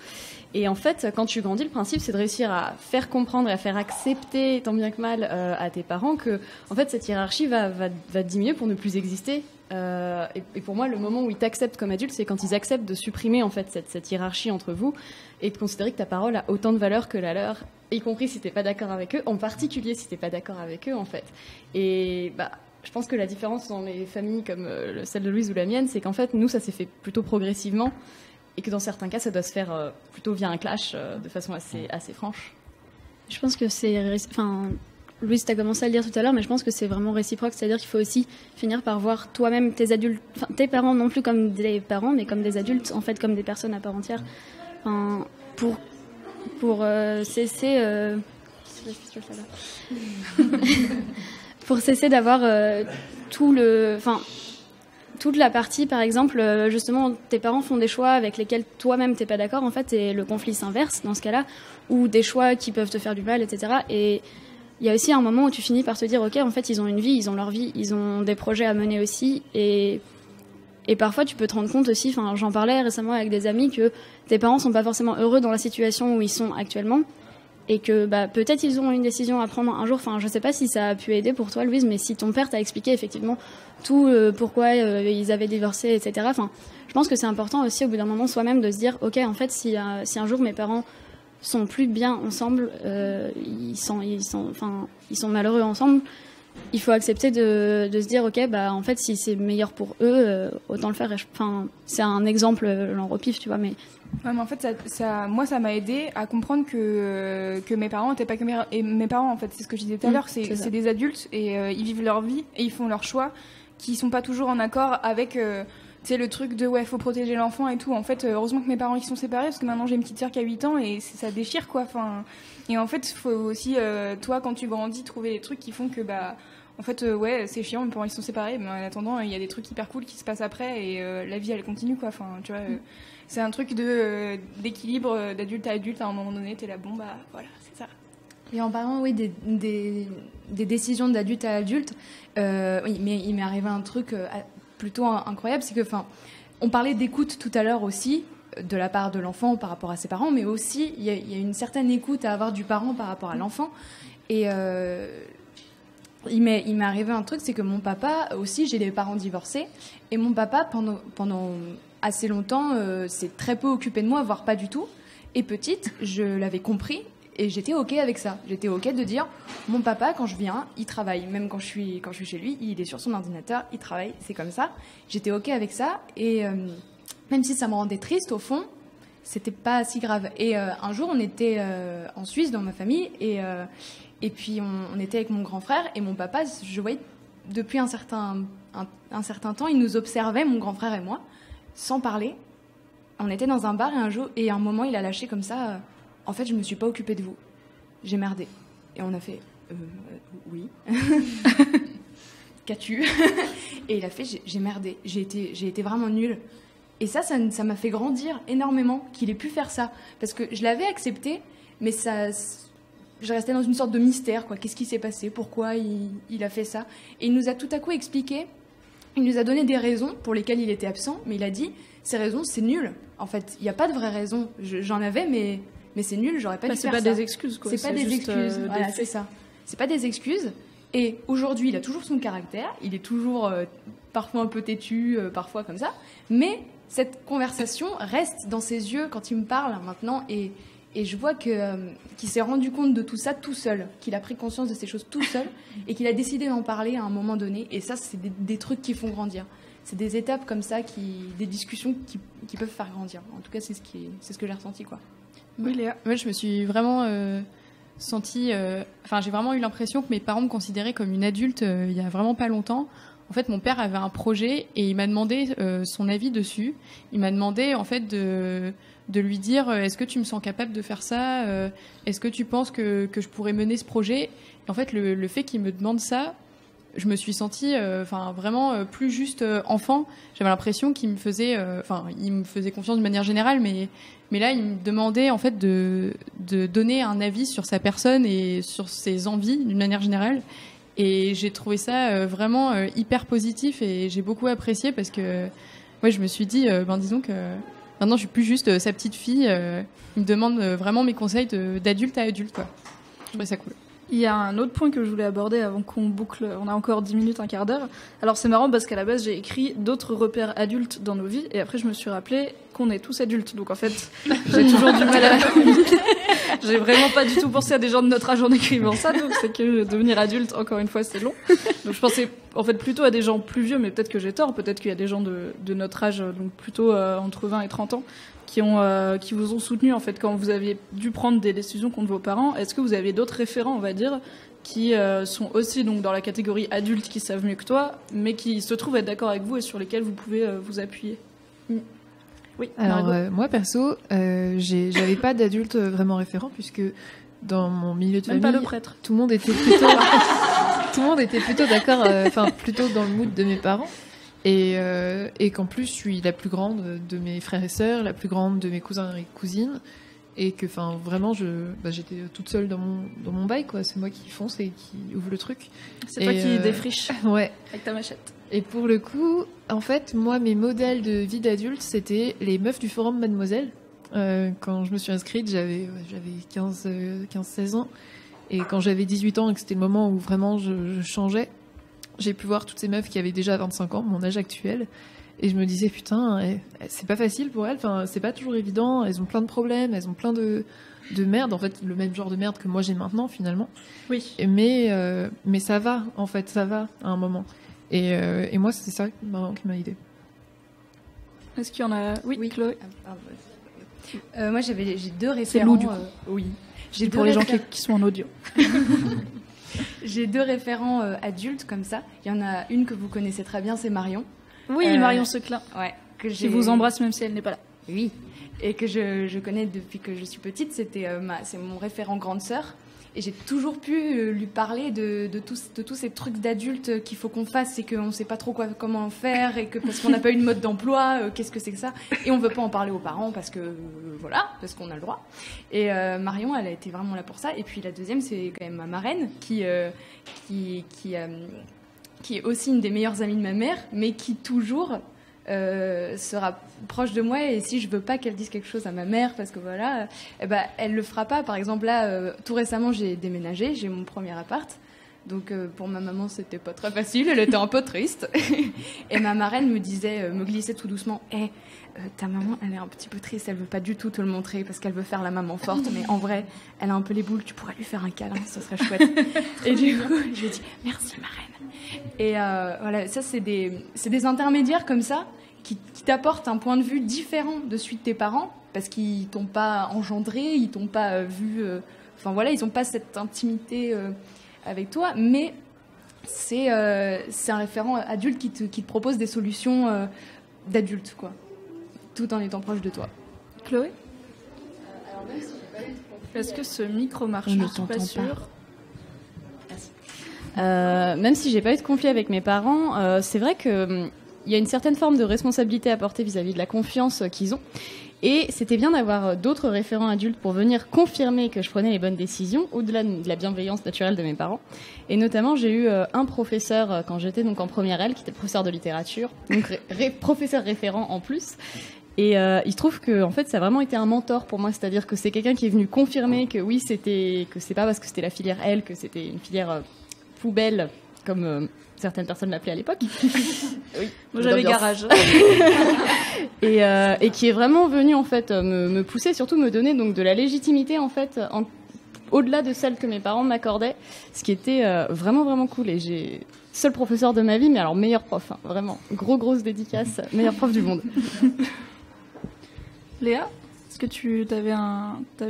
S7: Et en fait, quand tu grandis, le principe, c'est de réussir à faire comprendre et à faire accepter, tant bien que mal, à tes parents que, en fait, cette hiérarchie va diminuer pour ne plus exister. Et pour moi, le moment où ils t'acceptent comme adulte, c'est quand ils acceptent de supprimer en fait cette hiérarchie entre vous et de considérer que ta parole a autant de valeur que la leur, y compris si t'es pas d'accord avec eux, en particulier si t'es pas d'accord avec eux en fait. Et je pense que la différence dans les familles comme celle de Louise ou la mienne, c'est qu'en fait nous ça s'est fait plutôt progressivement et que dans certains cas ça doit se faire plutôt via un clash de façon assez franche.
S6: Je pense que Louise, tu as commencé à le dire tout à l'heure, mais je pense que c'est vraiment réciproque, c'est-à-dire qu'il faut aussi finir par voir toi-même tes parents non plus comme des parents, mais comme des adultes, en fait, comme des personnes à part entière, pour cesser pour cesser d'avoir toute la partie, par exemple, justement, tes parents font des choix avec lesquels toi-même t'es pas d'accord, en fait, et le conflit s'inverse dans ce cas-là, ou des choix qui peuvent te faire du mal, etc. Et il y a aussi un moment où tu finis par te dire, ok, en fait, ils ont une vie, ils ont leur vie, ils ont des projets à mener aussi, et parfois tu peux te rendre compte aussi, j'en parlais récemment avec des amis, que tes parents sont pas forcément heureux dans la situation où ils sont actuellement, et que peut-être ils ont une décision à prendre un jour. Je sais pas si ça a pu aider pour toi, Louise, mais si ton père t'a expliqué effectivement tout pourquoi ils avaient divorcé, etc. Je pense que c'est important aussi au bout d'un moment soi-même de se dire, ok, en fait, si un jour mes parents sont plus bien ensemble, ils sont malheureux ensemble, il faut accepter de se dire, ok, en fait, si c'est meilleur pour eux, autant le faire. C'est un exemple, j'en repiffe, tu vois, mais...
S4: Ouais, mais en fait, moi, ça m'a aidé à comprendre que mes parents n'étaient pas que mes parents, en fait. C'est ce que je disais tout à l'heure, c'est des adultes et ils vivent leur vie et ils font leurs choix qui sont pas toujours en accord avec... le truc de faut protéger l'enfant et tout. En fait, heureusement que mes parents ils sont séparés parce que maintenant j'ai une petite sœur qui a 8 ans et ça déchire quoi. Et en fait, il faut aussi, toi, quand tu grandis, trouver les trucs qui font que, en fait, c'est chiant, mes parents ils sont séparés, mais en attendant, il y a des trucs hyper cool qui se passent après et la vie elle continue quoi. Tu vois, c'est un truc d'équilibre d'adulte à adulte. À un moment donné, t'es là, bon, voilà, c'est ça.
S8: Et en parlant, oui, des décisions d'adulte à adulte, oui, mais il m'est arrivé un truc plutôt incroyable, c'est que, on parlait d'écoute tout à l'heure aussi, de la part de l'enfant par rapport à ses parents, mais aussi il y a une certaine écoute à avoir du parent par rapport à l'enfant. Et il m'est arrivé un truc, c'est que mon papa aussi, j'ai des parents divorcés, et mon papa pendant assez longtemps s'est très peu occupé de moi, voire pas du tout. Et petite, je l'avais compris. Et j'étais OK avec ça. J'étais OK de dire, mon papa, quand je viens, il travaille. Même quand je suis chez lui, il est sur son ordinateur, il travaille. C'est comme ça. J'étais OK avec ça. Et même si ça me rendait triste, au fond, c'était pas si grave. Et un jour, on était en Suisse, dans ma famille. Et puis, on était avec mon grand frère. Et mon papa, je voyais depuis un certain temps, il nous observait, mon grand frère et moi, sans parler. On était dans un bar et un moment, il a lâché comme ça, en fait, je me suis pas occupée de vous. J'ai merdé. Et on a fait, oui. Qu'as-tu? Et il a fait, j'ai merdé. J'ai été vraiment nulle. Et ça m'a fait grandir énormément qu'il ait pu faire ça. Parce que je l'avais accepté, mais je restais dans une sorte de mystère, quoi. Qu'est-ce qui s'est passé? Pourquoi il a fait ça? Et il nous a tout à coup expliqué, il nous a donné des raisons pour lesquelles il était absent, mais il a dit, ces raisons, c'est nul. En fait, il n'y a pas de vraies raisons. J'en avais, mais c'est nul, j'aurais pas dû faire ça.
S2: C'est pas des excuses, quoi.
S8: C'est pas des excuses, voilà, c'est ça. C'est pas des excuses. Et aujourd'hui, il a toujours son caractère, il est toujours parfois un peu têtu, parfois comme ça, mais cette conversation reste dans ses yeux quand il me parle maintenant, et je vois qu'il s'est rendu compte de tout ça tout seul, qu'il a pris conscience de ces choses tout seul, et qu'il a décidé d'en parler à un moment donné, et ça, c'est des trucs qui font grandir. C'est des étapes comme ça, des discussions qui peuvent faire grandir. En tout cas, c'est ce que j'ai ressenti, quoi.
S2: Oui, Léa.
S7: Moi, je me suis vraiment sentie... j'ai vraiment eu l'impression que mes parents me considéraient comme une adulte il y a vraiment pas longtemps. En fait, mon père avait un projet et il m'a demandé son avis dessus. Il m'a demandé, en fait, de lui dire est-ce que tu me sens capable de faire ça? Est-ce que tu penses que je pourrais mener ce projet? Et en fait, le fait qu'il me demande ça, je me suis sentie vraiment plus juste enfant. J'avais l'impression qu'il me faisait il me faisait confiance de manière générale, mais là il me demandait en fait de donner un avis sur sa personne et sur ses envies d'une manière générale, et j'ai trouvé ça vraiment hyper positif, et j'ai beaucoup apprécié parce que je me suis dit disons que maintenant je suis plus juste sa petite fille, il me demande vraiment mes conseils d'adulte à adulte, quoi. Je trouvais ça cool.
S2: Il y a un autre point que je voulais aborder avant qu'on boucle, on a encore 10 minutes, un quart d'heure. Alors c'est marrant parce qu'à la base j'ai écrit d'autres repères adultes dans nos vies, et après je me suis rappelé qu'on est tous adultes, donc en fait j'ai toujours du mal à... J'ai vraiment pas du tout pensé à des gens de notre âge en écrivant ça, donc c'est que devenir adulte, encore une fois, c'est long. Donc je pensais en fait plutôt à des gens plus vieux, mais peut-être que j'ai tort, peut-être qu'il y a des gens de notre âge, donc plutôt entre 20 et 30 ans, qui vous ont soutenu en fait quand vous aviez dû prendre des décisions contre vos parents. Est-ce que vous avez d'autres référents, on va dire, qui sont aussi donc dans la catégorie adultes, qui savent mieux que toi, mais qui se trouvent être d'accord avec vous et sur lesquels vous pouvez vous appuyer? Oui.
S3: Alors moi perso, j'avais pas d'adulte vraiment référent, puisque dans mon milieu de
S2: famille,
S3: pas
S2: le prêtre.
S3: Tout le monde était plutôt d'accord, plutôt dans le mood de mes parents. Et qu'en plus, je suis la plus grande de mes frères et sœurs, la plus grande de mes cousins et cousines, et que, vraiment, j'étais toute seule dans mon bail, quoi. C'est moi qui fonce et qui ouvre le truc.
S2: C'est toi qui défriche.
S3: Ouais.
S2: Avec ta machette.
S3: Et pour le coup, en fait, moi, mes modèles de vie d'adulte, c'était les meufs du forum Mademoiselle. Quand je me suis inscrite, j'avais 15-16 ans. Et quand j'avais 18 ans et que c'était le moment où vraiment je changeais, j'ai pu voir toutes ces meufs qui avaient déjà 25 ans, mon âge actuel, et je me disais putain, c'est pas facile pour elles, c'est pas toujours évident, elles ont plein de problèmes, elles ont plein de merde, en fait le même genre de merde que moi j'ai maintenant finalement.
S2: Oui.
S3: Mais ça va, en fait, ça va à un moment. Et moi c'est ça qui m'a aidée.
S2: Est-ce qu'il y en a? Oui. Chloé.
S8: Moi j'ai deux référents.
S2: C'est Lou, du coup.
S8: Oui.
S2: J'ai pour les gens qui sont en audio.
S8: J'ai deux référents adultes comme ça. Il y en a une que vous connaissez très bien, c'est Marion.
S2: Oui, Marion Seclin.
S8: Ouais.
S2: Qui vous embrasse même si elle n'est pas là.
S8: Oui. Et que je connais depuis que je suis petite. C'est mon référent grande sœur. Et j'ai toujours pu lui parler de tous ces trucs d'adultes qu'il faut qu'on fasse et qu'on ne sait pas trop comment faire, et que parce qu'on n'a pas eu de mode d'emploi, qu'est-ce que c'est que ça? Et on ne veut pas en parler aux parents parce que parce qu'on a le droit. Et Marion, elle a été vraiment là pour ça. Et puis la deuxième, c'est quand même ma marraine qui est aussi une des meilleures amies de ma mère, mais qui toujours sera proche de moi, et si je veux pas qu'elle dise quelque chose à ma mère parce que elle le fera pas. Par exemple là, tout récemment j'ai déménagé, j'ai mon premier appart, donc pour ma maman c'était pas très facile, elle était un peu triste et ma marraine me glissait tout doucement, ta maman elle est un petit peu triste, elle veut pas du tout te le montrer parce qu'elle veut faire la maman forte, mais en vrai elle a un peu les boules, tu pourrais lui faire un câlin, ce serait chouette. Et du coup je lui ai dit merci marraine. Et voilà, ça c'est des intermédiaires comme ça qui t'apportent un point de vue différent de celui de tes parents, parce qu'ils t'ont pas engendré, ils t'ont pas vu, ils ont pas cette intimité avec toi, mais
S7: c'est un référent adulte qui te propose des solutions d'adulte, quoi, tout en étant proche de toi.
S2: Chloé? Est-ce que ce micro marche? Je ne suis pas sûre.
S6: Même si j'ai pas eu de conflit avec mes parents, c'est vrai que il y a une certaine forme de responsabilité à porter vis-à-vis de la confiance qu'ils ont. Et c'était bien d'avoir d'autres référents adultes pour venir confirmer que je prenais les bonnes décisions, au-delà de la bienveillance naturelle de mes parents. Et notamment, j'ai eu un professeur quand j'étais donc en première L, qui était professeur de littérature, donc professeur référent en plus. Et il se trouve que en fait, ça a vraiment été un mentor pour moi, c'est-à-dire que c'est quelqu'un qui est venu confirmer que oui, que c'est pas parce que c'était la filière L que c'était une filière poubelle comme certaines personnes l'appelaient à l'époque. Oui,
S2: moi j'avais garage.
S6: Et qui est vraiment venu en fait me pousser, surtout me donner donc de la légitimité en fait au-delà de celle que mes parents m'accordaient, ce qui était vraiment vraiment cool. Et j'ai seul professeur de ma vie, mais alors meilleur prof, hein, vraiment grosse dédicace, meilleur prof du monde.
S2: Léa, est-ce que tu avais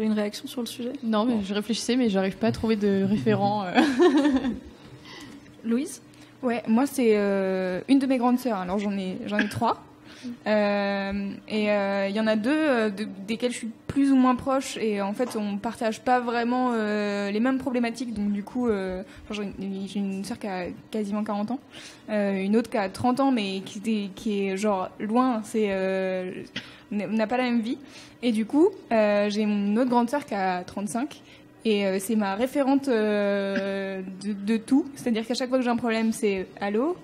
S2: une réaction sur le sujet?
S3: Non, mais je réfléchissais, mais j'arrive pas à trouver de référent.
S2: Louise?
S4: Ouais, moi c'est une de mes grandes sœurs, alors j'en ai 3. Et il y en a 2 desquelles je suis plus ou moins proche, et en fait on partage pas vraiment les mêmes problématiques, donc du coup j'ai une sœur qui a quasiment 40 ans, une autre qui a 30 ans mais qui est genre loin, n'a pas la même vie, et du coup j'ai une autre grande sœur qui a 35. Et c'est ma référente de tout. C'est-à-dire qu'à chaque fois que j'ai un problème, c'est « Allô,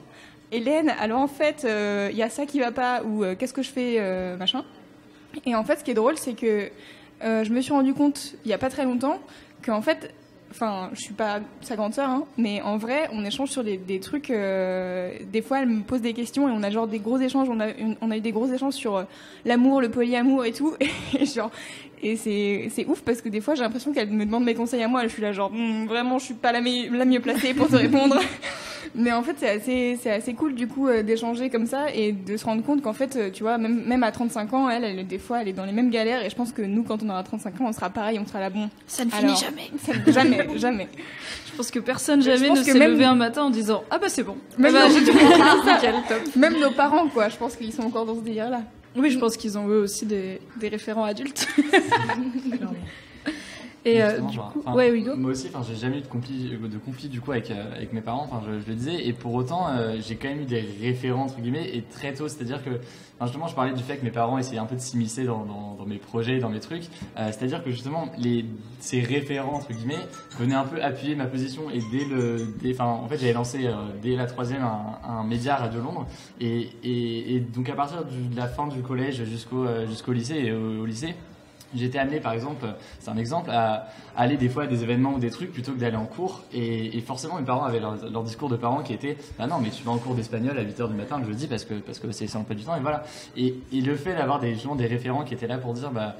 S4: Hélène, alors en fait, il y a ça qui va pas » ou « Qu'est-ce que je fais machin ?» Et en fait, ce qui est drôle, c'est que je me suis rendu compte, il y a pas très longtemps, qu'en fait, enfin, je suis pas sa grande sœur, hein, mais en vrai, on échange sur des trucs. Des fois, elle me pose des questions et on a genre des gros échanges. On a eu des gros échanges sur l'amour, le polyamour et tout. Et c'est ouf parce que des fois, j'ai l'impression qu'elle me demande mes conseils à moi. Je suis là genre, vraiment, je suis pas la mieux placée pour te répondre. Mais en fait, c'est assez cool du coup d'échanger comme ça et de se rendre compte qu'en fait, tu vois, même à 35 ans, elle des fois, elle est dans les mêmes galères. Et je pense que nous, quand on aura 35 ans, on sera pareil, on sera là, bon.
S2: Ça ne finit jamais.
S4: Jamais.
S2: Je pense que personne jamais ne s'est levé un matin en disant ah bah c'est bon.
S4: Même,
S2: j'ai tout compris.
S4: Même nos parents, quoi. Je pense qu'ils sont encore dans ce délire-là.
S2: Oui, je pense qu'ils ont eux aussi des référents adultes. Et du coup, ouais, Hugo.
S9: Moi aussi, j'ai jamais eu de conflit du coup avec mes parents. Je le disais, et pour autant, j'ai quand même eu des référents entre guillemets et très tôt. C'est-à-dire que, justement, je parlais du fait que mes parents essayaient un peu de s'immiscer dans mes projets, dans mes trucs. C'est-à-dire que justement, ces référents entre guillemets venaient un peu appuyer ma position. Et en fait, j'avais lancé dès la 3e un média Radio Londres. Et donc à partir de la fin du collège jusqu'au lycée et au lycée. J'étais amené, par exemple, c'est un exemple, à aller des fois à des événements ou des trucs plutôt que d'aller en cours. Et forcément, mes parents avaient leur discours de parents qui était « Bah non, mais tu vas en cours d'espagnol à 8h du matin le jeudi parce que c'est l'emploi du temps. » Et voilà. Et le fait d'avoir des référents qui étaient là pour dire « Bah,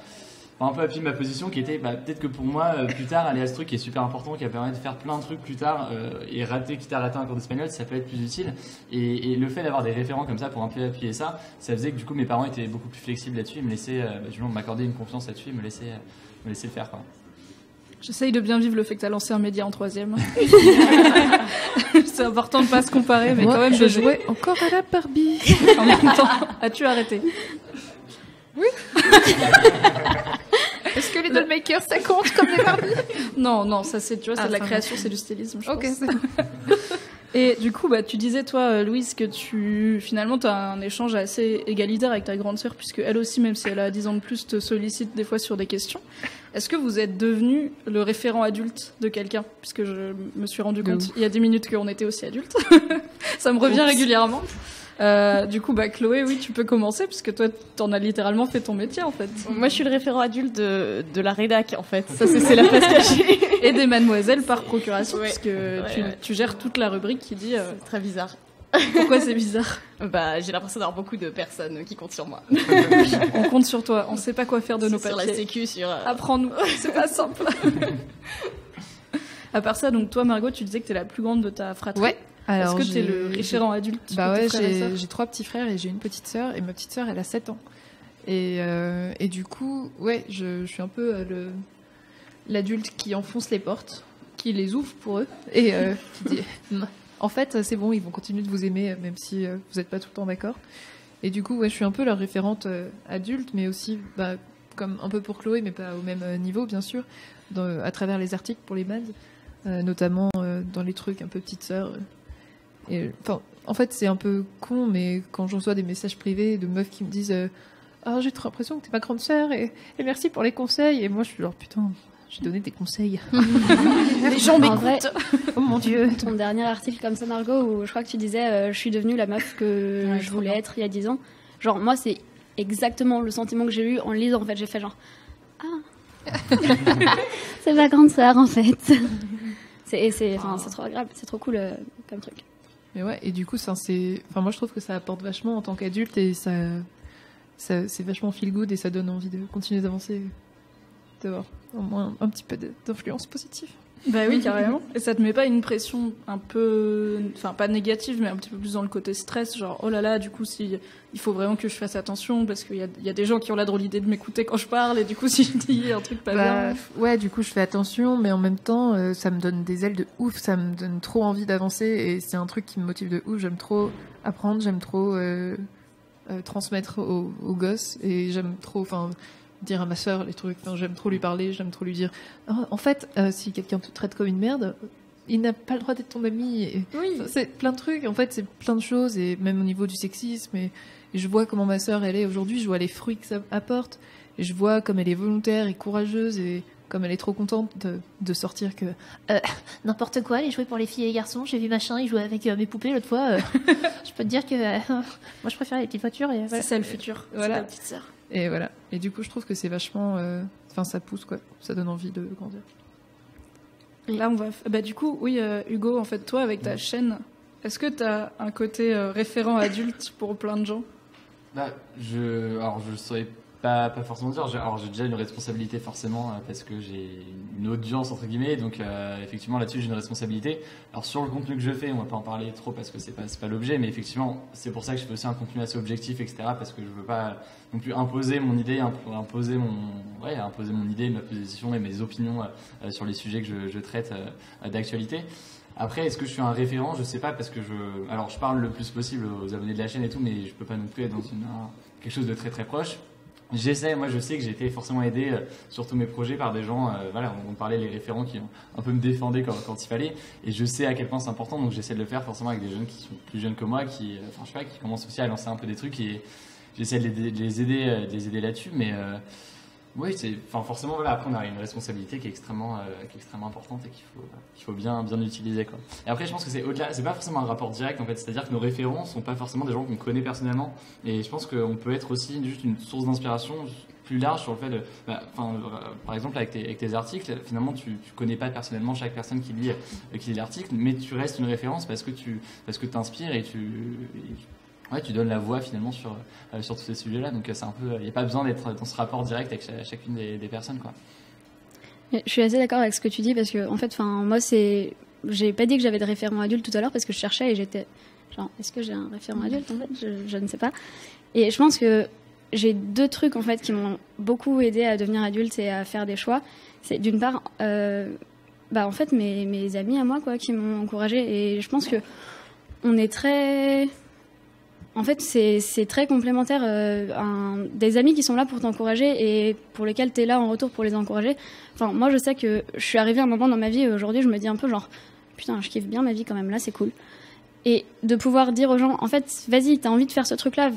S9: un peu appuyer ma position qui était peut-être que pour moi plus tard aller à ce truc qui est super important, qui va permettre de faire plein de trucs plus tard et quitte à rater un cours d'espagnol, ça peut être plus utile. Et le fait d'avoir des référents comme ça pour un peu appuyer ça faisait que du coup mes parents étaient beaucoup plus flexibles là-dessus, ils me laissaient m'accorder une confiance là-dessus et me laissaient le faire, quoi.
S2: J'essaye de bien vivre le fait que tu as lancé un média en 3e. C'est important de pas se comparer, mais
S3: moi,
S2: quand même
S3: je jouais encore à la Barbie.
S2: En même temps, as-tu arrêté?
S3: Oui. Est-ce que les dollmakers ça compte comme des Barbies?
S2: Non, ça c'est de la création, c'est du stylisme, je pense.
S3: C'est bon.
S2: Et du coup, tu disais toi, Louise, que finalement tu as un échange assez égalitaire avec ta grande sœur, puisque elle aussi, même si elle a 10 ans de plus, te sollicite des fois sur des questions. Est-ce que vous êtes devenu le référent adulte de quelqu'un? Puisque je me suis rendu compte il y a 10 minutes qu'on était aussi adultes. Ça me revient régulièrement. Du coup, Chloé, oui, tu peux commencer puisque toi, t'en as littéralement fait ton métier en fait.
S6: Moi, je suis le référent adulte de la rédac en fait. Ça, c'est la face cachée.
S2: Et des mademoiselles par procuration, puisque tu gères toute la rubrique qui dit.
S6: C'est très bizarre.
S2: Pourquoi c'est bizarre?
S6: J'ai l'impression d'avoir beaucoup de personnes qui comptent sur moi.
S2: On compte sur toi. On sait pas quoi faire de nos papiers.
S6: Sur la sécu,
S2: Apprends-nous. C'est pas simple. À part ça, donc toi, Margot, tu disais que t'es la plus grande de ta fratrie.
S3: Ouais. Alors,
S2: est-ce que t'es le référent adulte?
S3: J'ai 3 petits frères et j'ai une petite sœur, et ma petite sœur elle a 7 ans. Et du coup, je suis un peu l'adulte qui enfonce les portes, qui les ouvre pour eux et qui dit en fait, c'est bon, ils vont continuer de vous aimer, même si vous n'êtes pas tout le temps d'accord. Et du coup, ouais, je suis un peu leur référente adulte, mais aussi, comme un peu pour Chloé, mais pas au même niveau, bien sûr, à travers les articles pour les maths, notamment dans les trucs un peu petite sœur. En fait, c'est un peu con, mais quand je reçois des messages privés de meufs qui me disent j'ai trop l'impression que t'es ma grande sœur et merci pour les conseils. Et moi, je suis genre, putain, j'ai donné des conseils.
S2: Les gens m'écoutent.
S3: Oh mon Dieu.
S6: Ton dernier article comme ça, Margot, où je crois que tu disais je suis devenue la meuf que je voulais être il y a 10 ans. Genre, moi, c'est exactement le sentiment que j'ai eu en le lisant. En fait, j'ai fait genre c'est ma grande sœur, en fait. C'est trop agréable, c'est trop cool comme truc.
S3: Mais ouais, et du coup, moi je trouve que ça apporte vachement en tant qu'adulte et c'est vachement feel good et ça donne envie de continuer d'avancer, d'avoir au moins un petit peu d'influence positive.
S2: Bah oui, carrément. Et ça te met pas une pression un peu, enfin pas négative, mais un petit peu plus dans le côté stress, genre oh là là, du coup il faut vraiment que je fasse attention parce qu'il y a des gens qui ont la drôle idée de m'écouter quand je parle et du coup si je dis un truc pas bien.
S3: Ouais, du coup je fais attention, mais en même temps ça me donne des ailes de ouf, ça me donne trop envie d'avancer et c'est un truc qui me motive de ouf. J'aime trop apprendre, j'aime trop transmettre aux gosses et j'aime trop, dire à ma sœur les trucs, j'aime trop lui parler, j'aime trop lui dire en fait si quelqu'un te traite comme une merde, il n'a pas le droit d'être ton ami
S2: oui.
S3: C'est plein de trucs, en fait c'est plein de choses et même au niveau du sexisme et je vois comment ma sœur elle est aujourd'hui, je vois les fruits que ça apporte et je vois comme elle est volontaire et courageuse et comme elle est trop contente de sortir que n'importe quoi, elle jouait pour les filles et les garçons, j'ai vu machin, il jouait avec mes poupées l'autre fois, je peux te dire que moi je préfère les petites voitures et voilà.
S2: C'est ça le futur,
S3: voilà.
S2: C'est ta petite sœur.
S3: Et voilà. Et du coup, je trouve que c'est vachement. Ça pousse, quoi. Ça donne envie de grandir.
S2: Là, on va. Du coup, oui, Hugo, en fait, toi, avec ta chaîne, est-ce que t'as un côté référent adulte pour plein de gens ?
S9: Je saurais pas forcément dire. J'ai déjà une responsabilité, forcément, parce que j'ai une audience, entre guillemets. Donc, effectivement, là-dessus, j'ai une responsabilité. Alors, sur le contenu que je fais, on va pas en parler trop parce que c'est pas l'objet. Mais effectivement, c'est pour ça que je fais aussi un contenu assez objectif, etc. Parce que je veux pas non plus imposer mon idée, imposer mon idée, ma position et mes opinions sur les sujets que je traite d'actualité. Après, est-ce que je suis un référent ? Je sais pas parce que je parle le plus possible aux abonnés de la chaîne et tout, mais je peux pas non plus être dans quelque chose de très très proche. Moi je sais que j'ai été forcément aidé sur tous mes projets par des gens, on parlait les référents qui ont un peu me défendaient quand il fallait, et je sais à quel point c'est important, donc j'essaie de le faire forcément avec des jeunes qui sont plus jeunes que moi, qui commencent aussi à lancer un peu des trucs, et j'essaie de les aider là-dessus, mais oui, forcément après on a une responsabilité qui est extrêmement importante et qu'il faut bien l'utiliser, quoi. Et après je pense que c'est au-delà, c'est pas forcément un rapport direct en fait, c'est-à-dire que nos référents sont pas forcément des gens qu'on connaît personnellement, et je pense qu'on peut être aussi juste une source d'inspiration plus large sur le fait de, par exemple avec tes articles, finalement tu connais pas personnellement chaque personne qui lit l'article, mais tu restes une référence parce que t'inspires et tu donnes la voix finalement sur tous ces sujets-là, donc c'est un peu, il n'y a pas besoin d'être dans ce rapport direct avec chacune des personnes, quoi.
S6: Je suis assez d'accord avec ce que tu dis parce que en fait, moi j'ai pas dit que j'avais des référents adultes tout à l'heure parce que je cherchais et j'étais genre est-ce que j'ai un référent adulte en fait, je ne sais pas. Et je pense que j'ai 2 trucs en fait qui m'ont beaucoup aidé à devenir adulte et à faire des choix. C'est d'une part, en fait mes amis à moi quoi qui m'ont encouragée, et je pense que on est très En fait, c'est très complémentaire. Des amis qui sont là pour t'encourager et pour lesquels t'es là en retour pour les encourager. Moi, je sais que je suis arrivée à un moment dans ma vie où aujourd'hui, je me dis un peu genre, putain, je kiffe bien ma vie quand même, là, c'est cool. Et de pouvoir dire aux gens, en fait, vas-y, t'as envie de faire ce truc-là,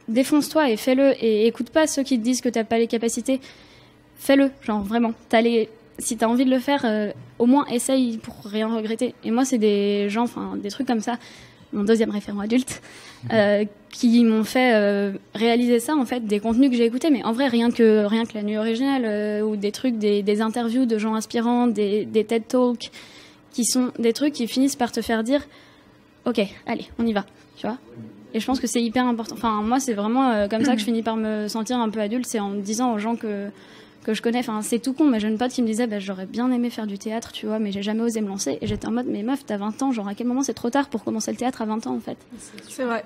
S6: défonce-toi et fais-le. Et écoute pas ceux qui te disent que t'as pas les capacités. Fais-le, genre vraiment. Si t'as envie de le faire, au moins essaye pour rien regretter. Et moi, c'est des gens, des trucs comme ça. Mon 2e référent adulte, qui m'ont fait réaliser ça, en fait, des contenus que j'ai écoutés, mais en vrai, rien que la nuit originale, ou des trucs, des interviews de gens inspirants, des TED Talks, qui sont des trucs qui finissent par te faire dire « Ok, allez, on y va », tu vois. Et je pense que c'est hyper important. Moi, c'est vraiment comme ça que je finis par me sentir un peu adulte, c'est en disant aux gens que je connais, c'est tout con, mais j'ai une pote qui me disait j'aurais bien aimé faire du théâtre, tu vois, mais j'ai jamais osé me lancer, et j'étais en mode mais meuf, t'as 20 ans, genre à quel moment c'est trop tard pour commencer le théâtre à 20 ans en fait.
S2: C'est vrai.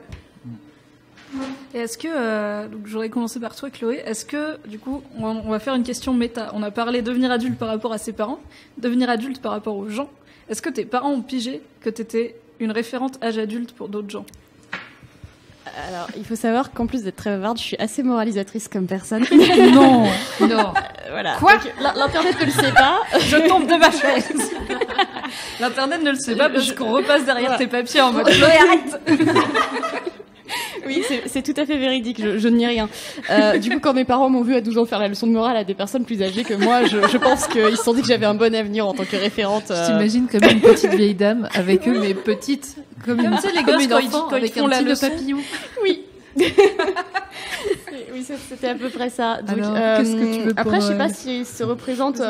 S2: Et est-ce que, donc j'aurais commencé par toi Chloé, est-ce que du coup on va faire une question méta, on a parlé devenir adulte par rapport à ses parents, devenir adulte par rapport aux gens, est-ce que tes parents ont pigé que t'étais une référente âge adulte pour d'autres gens?
S6: Alors, il faut savoir qu'en plus d'être très bavarde, je suis assez moralisatrice comme personne.
S3: Non, non.
S6: Voilà.
S2: Quoi?
S6: Donc, l'internet ne le sait pas.
S2: Je tombe de ma chaise. L'internet ne le sait pas parce qu'on repasse derrière tes papiers en mode arrête.
S6: Oui, c'est tout à fait véridique, je ne nie rien. Du coup, quand mes parents m'ont vu à 12 ans faire la leçon de morale à des personnes plus âgées que moi, je pense qu'ils se sont dit que j'avais un bon avenir en tant que référente.
S3: Je t'imagine comme une petite vieille dame avec eux, mais petite, comme
S2: tu sais, les gosses quand ils font la leçon.
S3: papillon.
S6: Oui. Oui, c'était à peu près ça. Donc,
S3: alors, qu'est-ce que tu veux
S6: après,
S3: pour,
S6: je sais pas si se représente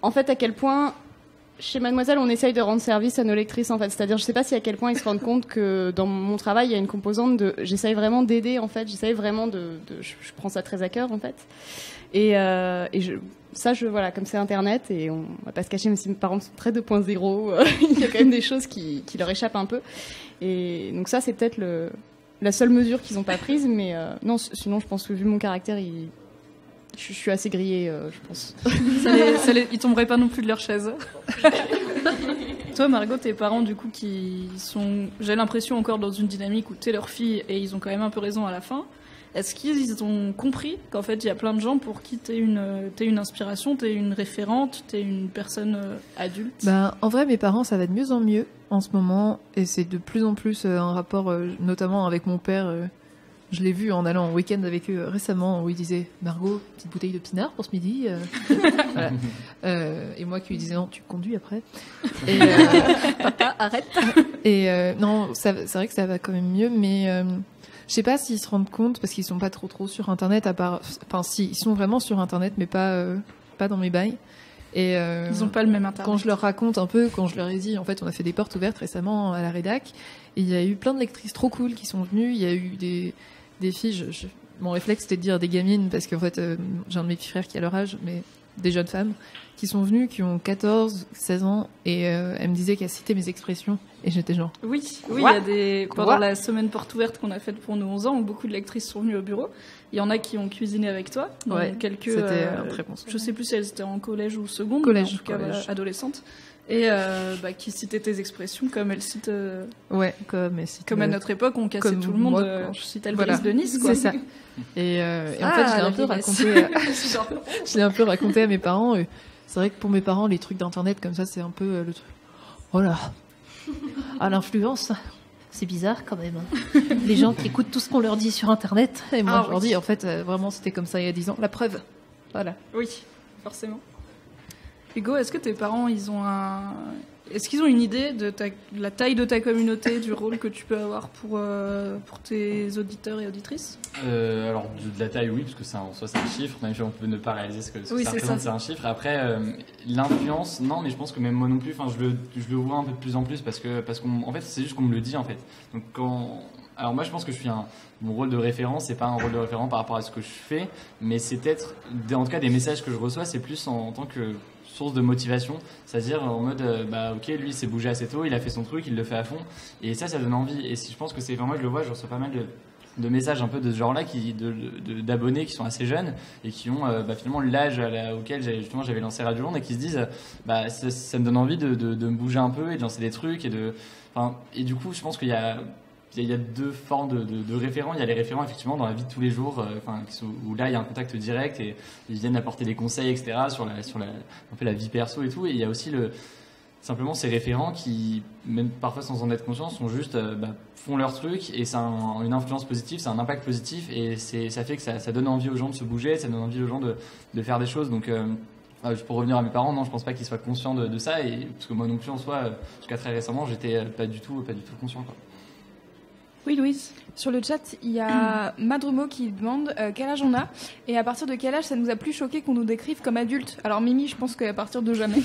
S6: en fait à quel point chez Mademoiselle on essaye de rendre service à nos lectrices en fait. C'est-à-dire, je sais pas si à quel point ils se rendent compte que dans mon travail il y a une composante de j'essaye vraiment d'aider en fait. J'essaye vraiment je prends ça très à cœur en fait. Et voilà, comme c'est Internet et on va pas se cacher, même si mes parents sont très 2.0, il y a quand même des choses qui leur échappent un peu. Et donc ça, c'est peut-être la seule mesure qu'ils n'ont pas prise, mais non, sinon je pense que vu mon caractère, je suis assez grillée, je pense.
S2: Ils tomberaient pas non plus de leur chaise. Toi, Margot, tes parents, du coup, qui sont, j'ai l'impression, encore dans une dynamique où t'es leur fille et ils ont quand même un peu raison à la fin. Est-ce qu'ils ont compris qu'en fait, il y a plein de gens pour qui t'es une inspiration, t'es une référente, t'es une personne adulte?
S3: Ben, en vrai, mes parents, ça va de mieux en mieux en ce moment, et c'est de plus en plus un rapport, notamment avec mon père. Je l'ai vu en allant en week-end avec eux récemment, où il disait « Margot, petite bouteille de pinard pour ce midi ?» Voilà. Et moi qui lui disais « Non, tu conduis après. » Et
S2: Papa, arrête.
S3: Et non, c'est vrai que ça va quand même mieux, mais je sais pas s'ils se rendent compte, parce qu'ils sont pas trop sur Internet, à part... Enfin, si, ils sont vraiment sur Internet, mais pas dans mes bails. Et
S2: ils ont pas le même Internet.
S3: Quand je leur raconte un peu, quand je leur ai dit, en fait, on a fait des portes ouvertes récemment à la rédac, et il y a eu plein de lectrices trop cool qui sont venues, il y a eu des filles, mon réflexe c'était de dire des gamines, parce qu'en fait, j'ai un de mes petits frères qui a leur âge, mais des jeunes femmes, qui sont venues, qui ont 14, 16 ans, et elles me disaient qu'elles citaient mes expressions, et j'étais genre...
S2: Oui, il y a pendant la semaine porte ouverte qu'on a faite pour nos 11 ans, où beaucoup de lectrices sont venues au bureau, il y en a qui ont cuisiné avec toi,
S3: ouais,
S2: quelques...
S3: c'était un très bon
S2: je sais plus si elles étaient en collège ou seconde,
S3: collège,
S2: en tout cas adolescentes. Et qui citait tes expressions comme elle cite.
S3: Ouais, comme elle cite.
S2: Comme à notre époque, on cassait tout le monde. Je cite Albrise de Nice, quoi.
S3: C'est ça. Et en fait, je l'ai un peu raconté. Je l'ai un peu raconté à mes parents. C'est vrai que pour mes parents, les trucs d'internet comme ça, c'est un peu le truc. Oh là, à l'influence. C'est bizarre quand même. Les gens qui écoutent tout ce qu'on leur dit sur internet. Et moi, je leur dis, en fait, vraiment, c'était comme ça il y a 10 ans. La preuve. Voilà.
S2: Oui, forcément. Hugo, est-ce que tes parents, est-ce qu'ils ont une idée de la taille de ta communauté, du rôle que tu peux avoir pour tes auditeurs et auditrices?
S9: Alors, de la taille, oui, parce que en soi, c'est un chiffre, même si on peut ne pas réaliser ce que ça représente, c'est un chiffre. Après, l'influence, non, mais je pense que même moi non plus, je le vois un peu de plus en plus, parce qu'en fait, c'est juste qu'on me le dit, en fait. Donc, alors moi, je pense que mon rôle de référent, c'est pas un rôle de référent par rapport à ce que je fais, mais c'est peut-être, en tout cas, des messages que je reçois, c'est plus en tant que source de motivation, c'est-à-dire en mode ok, lui il s'est bougé assez tôt, il a fait son truc, il le fait à fond, et ça donne envie. Et je pense que c'est, moi je le vois, je reçois pas mal de messages un peu de ce genre-là, d'abonnés qui sont assez jeunes et qui ont finalement l'âge auquel j'avais lancé Radio Londres, et qui se disent ça me donne envie de me bouger un peu et de lancer des trucs, et du coup je pense qu'il y a deux formes de référents. Il y a les référents effectivement dans la vie de tous les jours, où là il y a un contact direct et ils viennent apporter des conseils, etc. sur un peu la vie perso et tout. Et il y a aussi simplement ces référents qui, même parfois sans en être conscients, sont juste font leur truc, et ça a une influence positive, c'est un impact positif, et ça fait que ça donne envie aux gens de se bouger, ça donne envie aux gens de faire des choses. Donc pour revenir à mes parents, non, je pense pas qu'ils soient conscients de ça, parce que moi non plus en soi, jusqu'à très récemment, j'étais pas du tout conscient, quoi.
S4: Oui, Louise. Sur le chat, il y a Madrumo qui demande quel âge on a, et à partir de quel âge ça nous a plus choqué qu'on nous décrive comme adultes. Alors Mimi, je pense qu'à partir de jamais.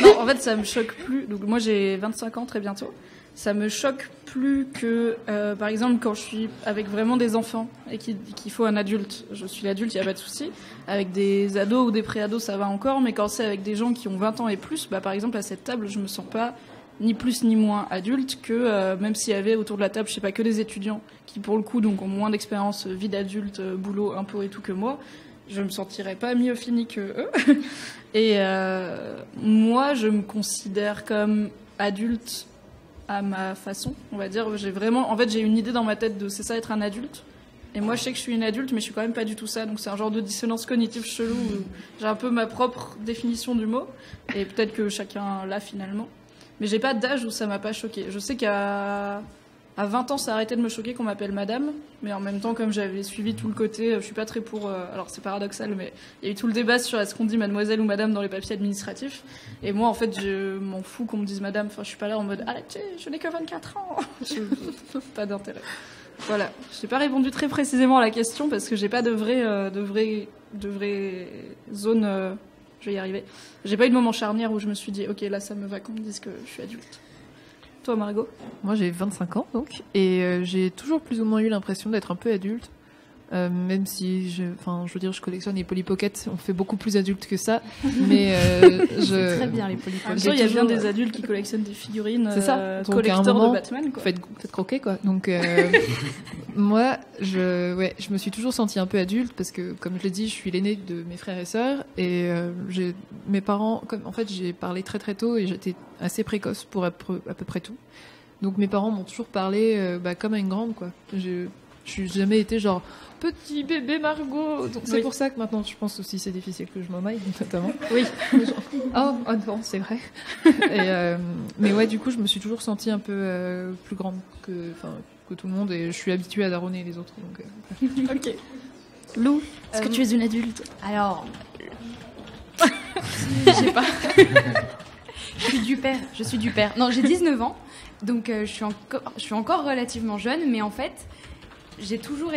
S2: Non, en fait, ça me choque plus. Donc moi, j'ai 25 ans très bientôt. Ça me choque plus que, par exemple, quand je suis avec vraiment des enfants et qu'il faut un adulte. Je suis l'adulte, il n'y a pas de souci. Avec des ados ou des pré-ados, ça va encore. Mais quand c'est avec des gens qui ont 20 ans et plus, par exemple, à cette table, je me sens pas ni plus ni moins adulte que même s'il y avait autour de la table, je sais pas, que des étudiants qui pour le coup donc ont moins d'expérience, vie d'adulte, boulot, impôts et tout que moi, je me sentirais pas mieux finie que eux. Et moi, je me considère comme adulte à ma façon, on va dire. J'ai une idée dans ma tête de c'est ça être un adulte. Et moi, je sais que je suis une adulte, mais je suis quand même pas du tout ça. Donc c'est un genre de dissonance cognitive chelou où j'ai un peu ma propre définition du mot. Et peut-être que chacun l'a finalement. Mais j'ai pas d'âge où ça m'a pas choqué. Je sais qu'à 20 ans, ça a arrêté de me choquer qu'on m'appelle madame. Mais en même temps, comme j'avais suivi tout le côté, je suis pas très pour... alors c'est paradoxal, mais il y a eu tout le débat sur est-ce qu'on dit mademoiselle ou madame dans les papiers administratifs. Et moi, en fait, je m'en fous qu'on me dise madame. Enfin, je suis pas là en mode arrêtez, je n'ai que 24 ans. Pas d'intérêt. Voilà. Je n'ai pas répondu très précisément à la question parce que j'ai pas de vraie zone... je vais y arriver. J'ai pas eu de moment charnière où je me suis dit ok, là ça me va qu'on me dise que je suis adulte. Toi, Margot?
S3: Moi, j'ai 25 ans, donc, et j'ai toujours plus ou moins eu l'impression d'être un peu adulte, même si, je veux dire, je collectionne les Polly Pocket, on fait beaucoup plus adulte que ça, mais
S8: c'est très bien les Polly Pocket.
S2: Il y a bien des adultes qui collectionnent des figurines,
S3: c'est ça.
S2: collecteurs de Batman, quoi.
S3: Faites croquer, quoi. Donc, moi, je me suis toujours sentie un peu adulte parce que, comme je l'ai dit, je suis l'aînée de mes frères et sœurs, et mes parents, en fait, j'ai parlé très très tôt et j'étais assez précoce pour à peu près tout. Donc mes parents m'ont toujours parlé comme à une grande, quoi. Je suis jamais été genre petit bébé Margot. Donc c'est pour ça que maintenant je pense aussi c'est difficile que je m'en aille, notamment.
S2: Oui.
S3: oh non, c'est vrai. Mais ouais, du coup je me suis toujours sentie un peu plus grande que tout le monde et je suis habituée à daronner les autres. Donc,
S2: Ok. Lou, est-ce que tu es une adulte?
S8: Alors, je sais pas. Je suis du père. Non, j'ai 19 ans, donc je suis encore relativement jeune, mais en fait, j'ai toujours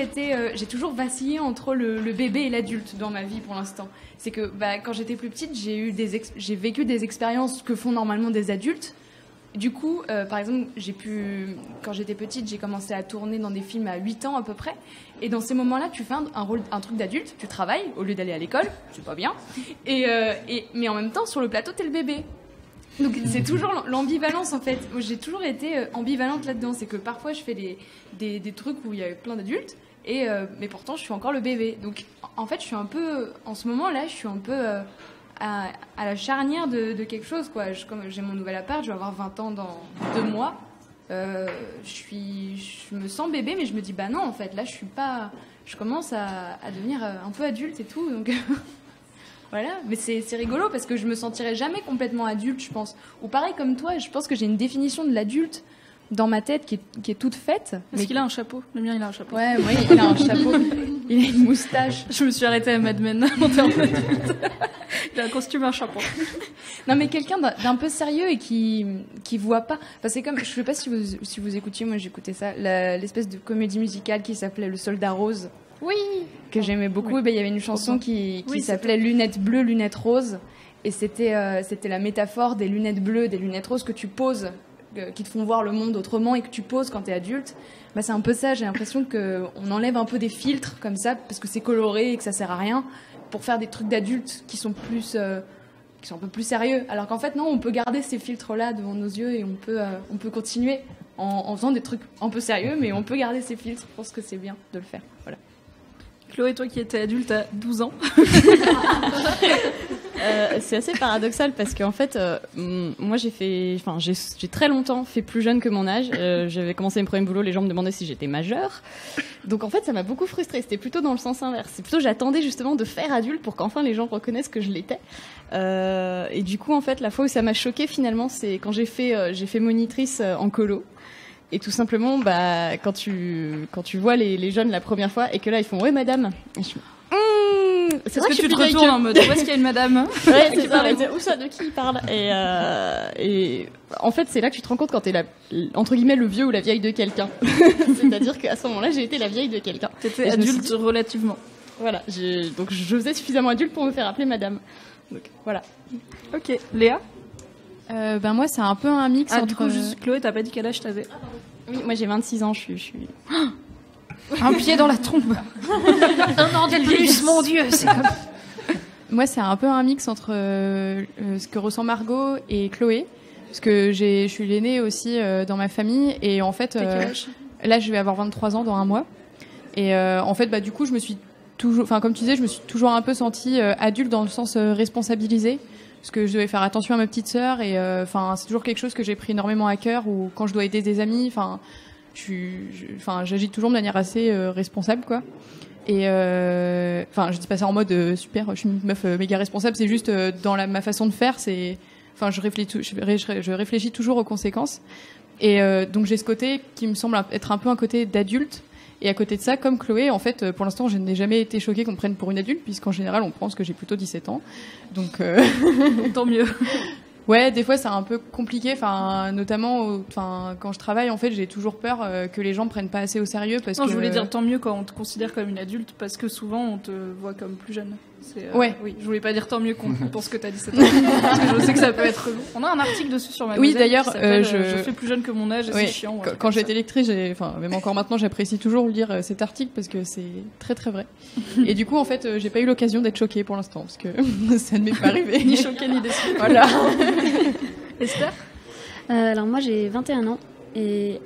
S8: vacillé entre le bébé et l'adulte dans ma vie pour l'instant. C'est que quand j'étais plus petite, j'ai vécu des expériences que font normalement des adultes. Du coup, par exemple, quand j'étais petite, j'ai commencé à tourner dans des films à 8 ans à peu près. Et dans ces moments-là, tu fais un truc d'adulte, tu travailles au lieu d'aller à l'école, c'est pas bien. Mais en même temps, sur le plateau, t'es le bébé. Donc c'est toujours l'ambivalence en fait. J'ai toujours été ambivalente là-dedans. C'est que parfois je fais des trucs où il y a plein d'adultes, mais pourtant je suis encore le bébé. Donc en fait je suis un peu, en ce moment-là, je suis un peu à la charnière de quelque chose, quoi. Comme j'ai mon nouvel appart, je vais avoir 20 ans dans 2 mois. Je me sens bébé, mais je me dis bah non en fait là je commence à devenir un peu adulte et tout. Donc voilà, mais c'est rigolo parce que je me sentirai jamais complètement adulte, je pense. Ou pareil comme toi, je pense que j'ai une définition de l'adulte dans ma tête qui est toute faite.
S2: Est-ce qu'il a un chapeau? Le mien, il a un chapeau.
S8: Ouais, moi, il a un chapeau. Il a une moustache.
S2: Je me suis arrêtée à Mad Men en termes d'adulte. Il a un costume, un chapeau.
S8: Non, mais quelqu'un d'un peu sérieux et qui voit pas. Enfin, c'est comme, je sais pas si vous écoutiez, moi j'écoutais ça, l'espèce de comédie musicale qui s'appelait Le Soldat Rose.
S2: Oui.
S8: Que j'aimais beaucoup. Oui. Il y avait une chanson qui s'appelait Lunettes bleues, lunettes roses. Et c'était la métaphore des lunettes bleues, des lunettes roses que tu poses, qui te font voir le monde autrement et que tu poses quand t'es adulte. C'est un peu ça. J'ai l'impression qu'on enlève un peu des filtres comme ça parce que c'est coloré et que ça sert à rien pour faire des trucs d'adultes qui sont un peu plus sérieux. Alors qu'en fait, non, on peut garder ces filtres-là devant nos yeux et on peut continuer en faisant des trucs un peu sérieux, mais on peut garder ces filtres. Je pense que c'est bien de le faire. Voilà.
S2: Chloé, toi qui étais adulte à 12 ans.
S7: C'est assez paradoxal parce qu'en fait, moi j'ai très longtemps fait plus jeune que mon âge. J'avais commencé mes premiers boulots, les gens me demandaient si j'étais majeure. Donc en fait, ça m'a beaucoup frustrée. C'était plutôt dans le sens inverse. C'est plutôt j'attendais justement de faire adulte pour qu'enfin les gens reconnaissent que je l'étais. Et du coup, en fait, la fois où ça m'a choquée finalement, c'est quand j'ai fait monitrice en colo. Et tout simplement, quand tu vois les jeunes la première fois et que là ils font ouais madame. Et je
S2: c'est vrai que tu te retournes en mode où est-ce qu'il y a une madame?
S7: Ouais, c'est ça. Où ça, de qui il parle? Et en fait, c'est là que tu te rends compte quand t'es entre guillemets le vieux ou la vieille de quelqu'un. C'est-à-dire qu'à ce moment-là, j'ai été la vieille de quelqu'un.
S2: T'étais adulte relativement.
S7: Voilà. Donc je faisais suffisamment adulte pour me faire appeler madame. Donc voilà.
S2: Ok. Léa?
S8: Moi, c'est un peu un mix entre...
S2: Du coup, juste Chloé, t'as pas dit quel âge t'avais?
S7: Oui, moi j'ai 26 ans, je suis...
S8: Un pied dans la tombe.
S3: Un an de plus, mon Dieu, c'est comme...
S8: Moi, c'est un peu un mix entre ce que ressent Margot et Chloé. Parce que je suis l'aînée aussi dans ma famille. Et en fait, là, je vais avoir 23 ans dans un mois. Et en fait, du coup, je me suis toujours... Enfin, comme tu disais, je me suis toujours un peu sentie adulte dans le sens responsabilisée.
S10: parce que je devais faire attention à ma petite sœur et enfin c'est toujours quelque chose que j'ai pris énormément à cœur. Ou quand je dois aider des amis, enfin j'agis toujours de manière assez responsable, quoi. Et enfin, je dis pas ça en mode super, je suis une meuf méga responsable. C'est juste dans ma façon de faire, c'est, enfin, je réfléchis toujours aux conséquences. Et donc j'ai ce côté qui me semble être un peu un côté d'adulte. Et à côté de ça, comme Chloé, en fait, pour l'instant, je n'ai jamais été choquée qu'on me prenne pour une adulte, puisqu'en général, on pense que j'ai plutôt 17 ans. Donc
S2: tant mieux.
S10: Ouais, des fois c'est un peu compliqué, enfin notamment quand je travaille, en fait, j'ai toujours peur que les gens me prennent pas assez au sérieux parce que
S2: je voulais dire tant mieux quand on te considère comme une adulte parce que souvent on te voit comme plus jeune.
S10: Ouais.
S2: Oui, je voulais pas dire tant mieux qu'on pense que t'as 17 ans parce que je sais que ça peut être relou. On a un article dessus sur Mademoiselle.
S10: Oui, d'ailleurs,
S2: je fais plus jeune que mon âge et c'est chiant.
S10: Quand j'étais lectrice, même encore maintenant, j'apprécie toujours lire cet article parce que c'est très très vrai. Et du coup, en fait, j'ai pas eu l'occasion d'être choquée pour l'instant parce que ça ne m'est pas arrivé.
S2: Ni choquée ni déçue.
S10: Voilà.
S2: Esther ?
S6: Alors moi j'ai 21 ans et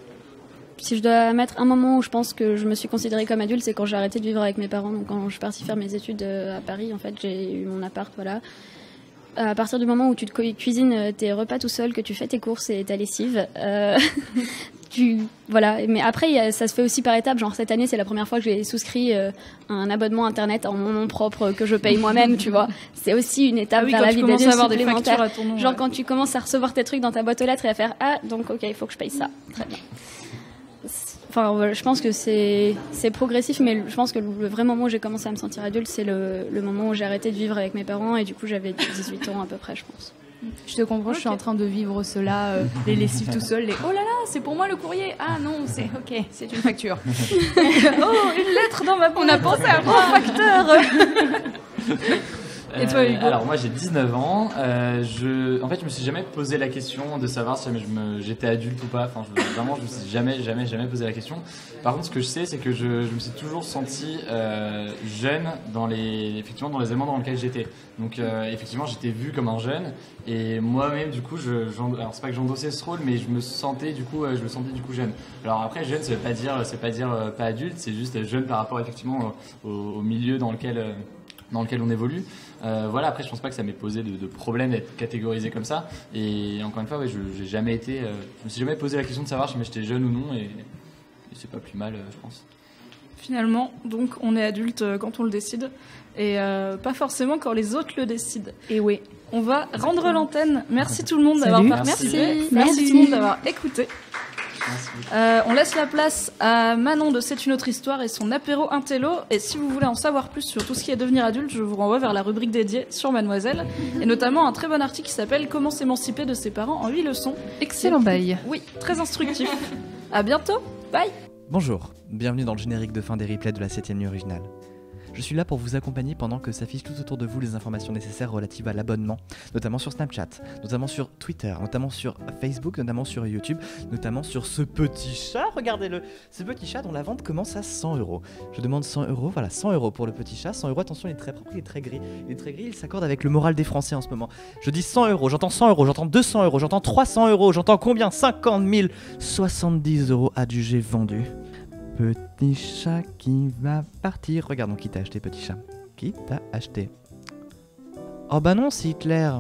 S6: si je dois mettre un moment où je pense que je me suis considérée comme adulte, c'est quand j'ai arrêté de vivre avec mes parents. Donc quand je suis partie faire mes études à Paris, en fait j'ai eu mon appart, voilà. À partir du moment où tu te cuisines tes repas tout seul, que tu fais tes courses et ta lessive, voilà. Mais après, ça se fait aussi par étapes. Genre cette année, c'est la première fois que j'ai souscrit un abonnement internet en mon nom propre que je paye moi-même, tu vois. C'est aussi une étape vers la vie d'adulte supplémentaire. Genre quand tu commences à recevoir tes trucs dans ta boîte aux lettres et à faire donc ok, il faut que je paye ça. Très bien. Enfin, je pense que c'est progressif, mais je pense que le vrai moment où j'ai commencé à me sentir adulte, c'est le moment où j'ai arrêté de vivre avec mes parents et du coup j'avais 18 ans à peu près, je pense.
S8: Je te comprends, je suis en train de vivre cela, les lessives tout seul, les oh là là, c'est pour moi le courrier. Ah non, c'est ok, c'est une facture.
S2: Oh, une lettre dans ma boîte. On a pensé à un facteur. Et toi, Hugo ?
S9: Alors moi j'ai 19 ans. En fait, je me suis jamais posé la question de savoir si j'étais adulte ou pas. Enfin, vraiment, je me suis jamais posé la question. Par contre, ce que je sais, c'est que je me suis toujours senti jeune effectivement dans les éléments dans lesquels j'étais. Donc effectivement, j'étais vu comme un jeune et moi-même du coup, alors c'est pas que j'endossais ce rôle, mais je me sentais du coup jeune. Alors après, jeune, ça veut pas dire pas adulte, c'est juste jeune par rapport effectivement au milieu dans lequel on évolue. Voilà, après je pense pas que ça m'ait posé de problème d'être catégorisé comme ça. Et encore une fois, je me suis jamais posé la question de savoir si j'étais jeune ou non, et c'est pas plus mal, je pense.
S2: Finalement, donc on est adulte quand on le décide, et pas forcément quand les autres le décident. Et oui, on va rendre l'antenne. Merci tout le monde d'avoir participé. Merci tout le monde d'avoir écouté. On laisse la place à Manon de C'est une autre histoire et son apéro intello. Et si vous voulez en savoir plus sur tout ce qui est devenir adulte, je vous renvoie vers la rubrique dédiée sur Mademoiselle, et notamment un très bon article qui s'appelle Comment s'émanciper de ses parents en 8 leçons.
S3: Excellent bail.
S2: Oui, très instructif. À bientôt. Bye.
S1: Bonjour, bienvenue dans le générique de fin des replays de la 7ème nuit originale. Je suis là pour vous accompagner pendant que s'affichent tout autour de vous les informations nécessaires relatives à l'abonnement, notamment sur Snapchat, notamment sur Twitter, notamment sur Facebook, notamment sur YouTube, notamment sur ce petit chat, regardez-le, ce petit chat dont la vente commence à 100 €. Je demande 100 €, voilà, 100 € pour le petit chat, 100 €, attention, il est très propre, il est très gris, il s'accorde avec le moral des Français en ce moment. Je dis 100 €, j'entends 100 €, j'entends 200 €, j'entends 300 €, j'entends combien ? 50 000, 70 € adjugés vendus. Petit chat qui va partir. Regardons qui t'a acheté, petit chat. Qui t'a acheté ? Oh bah non, c'est Hitler.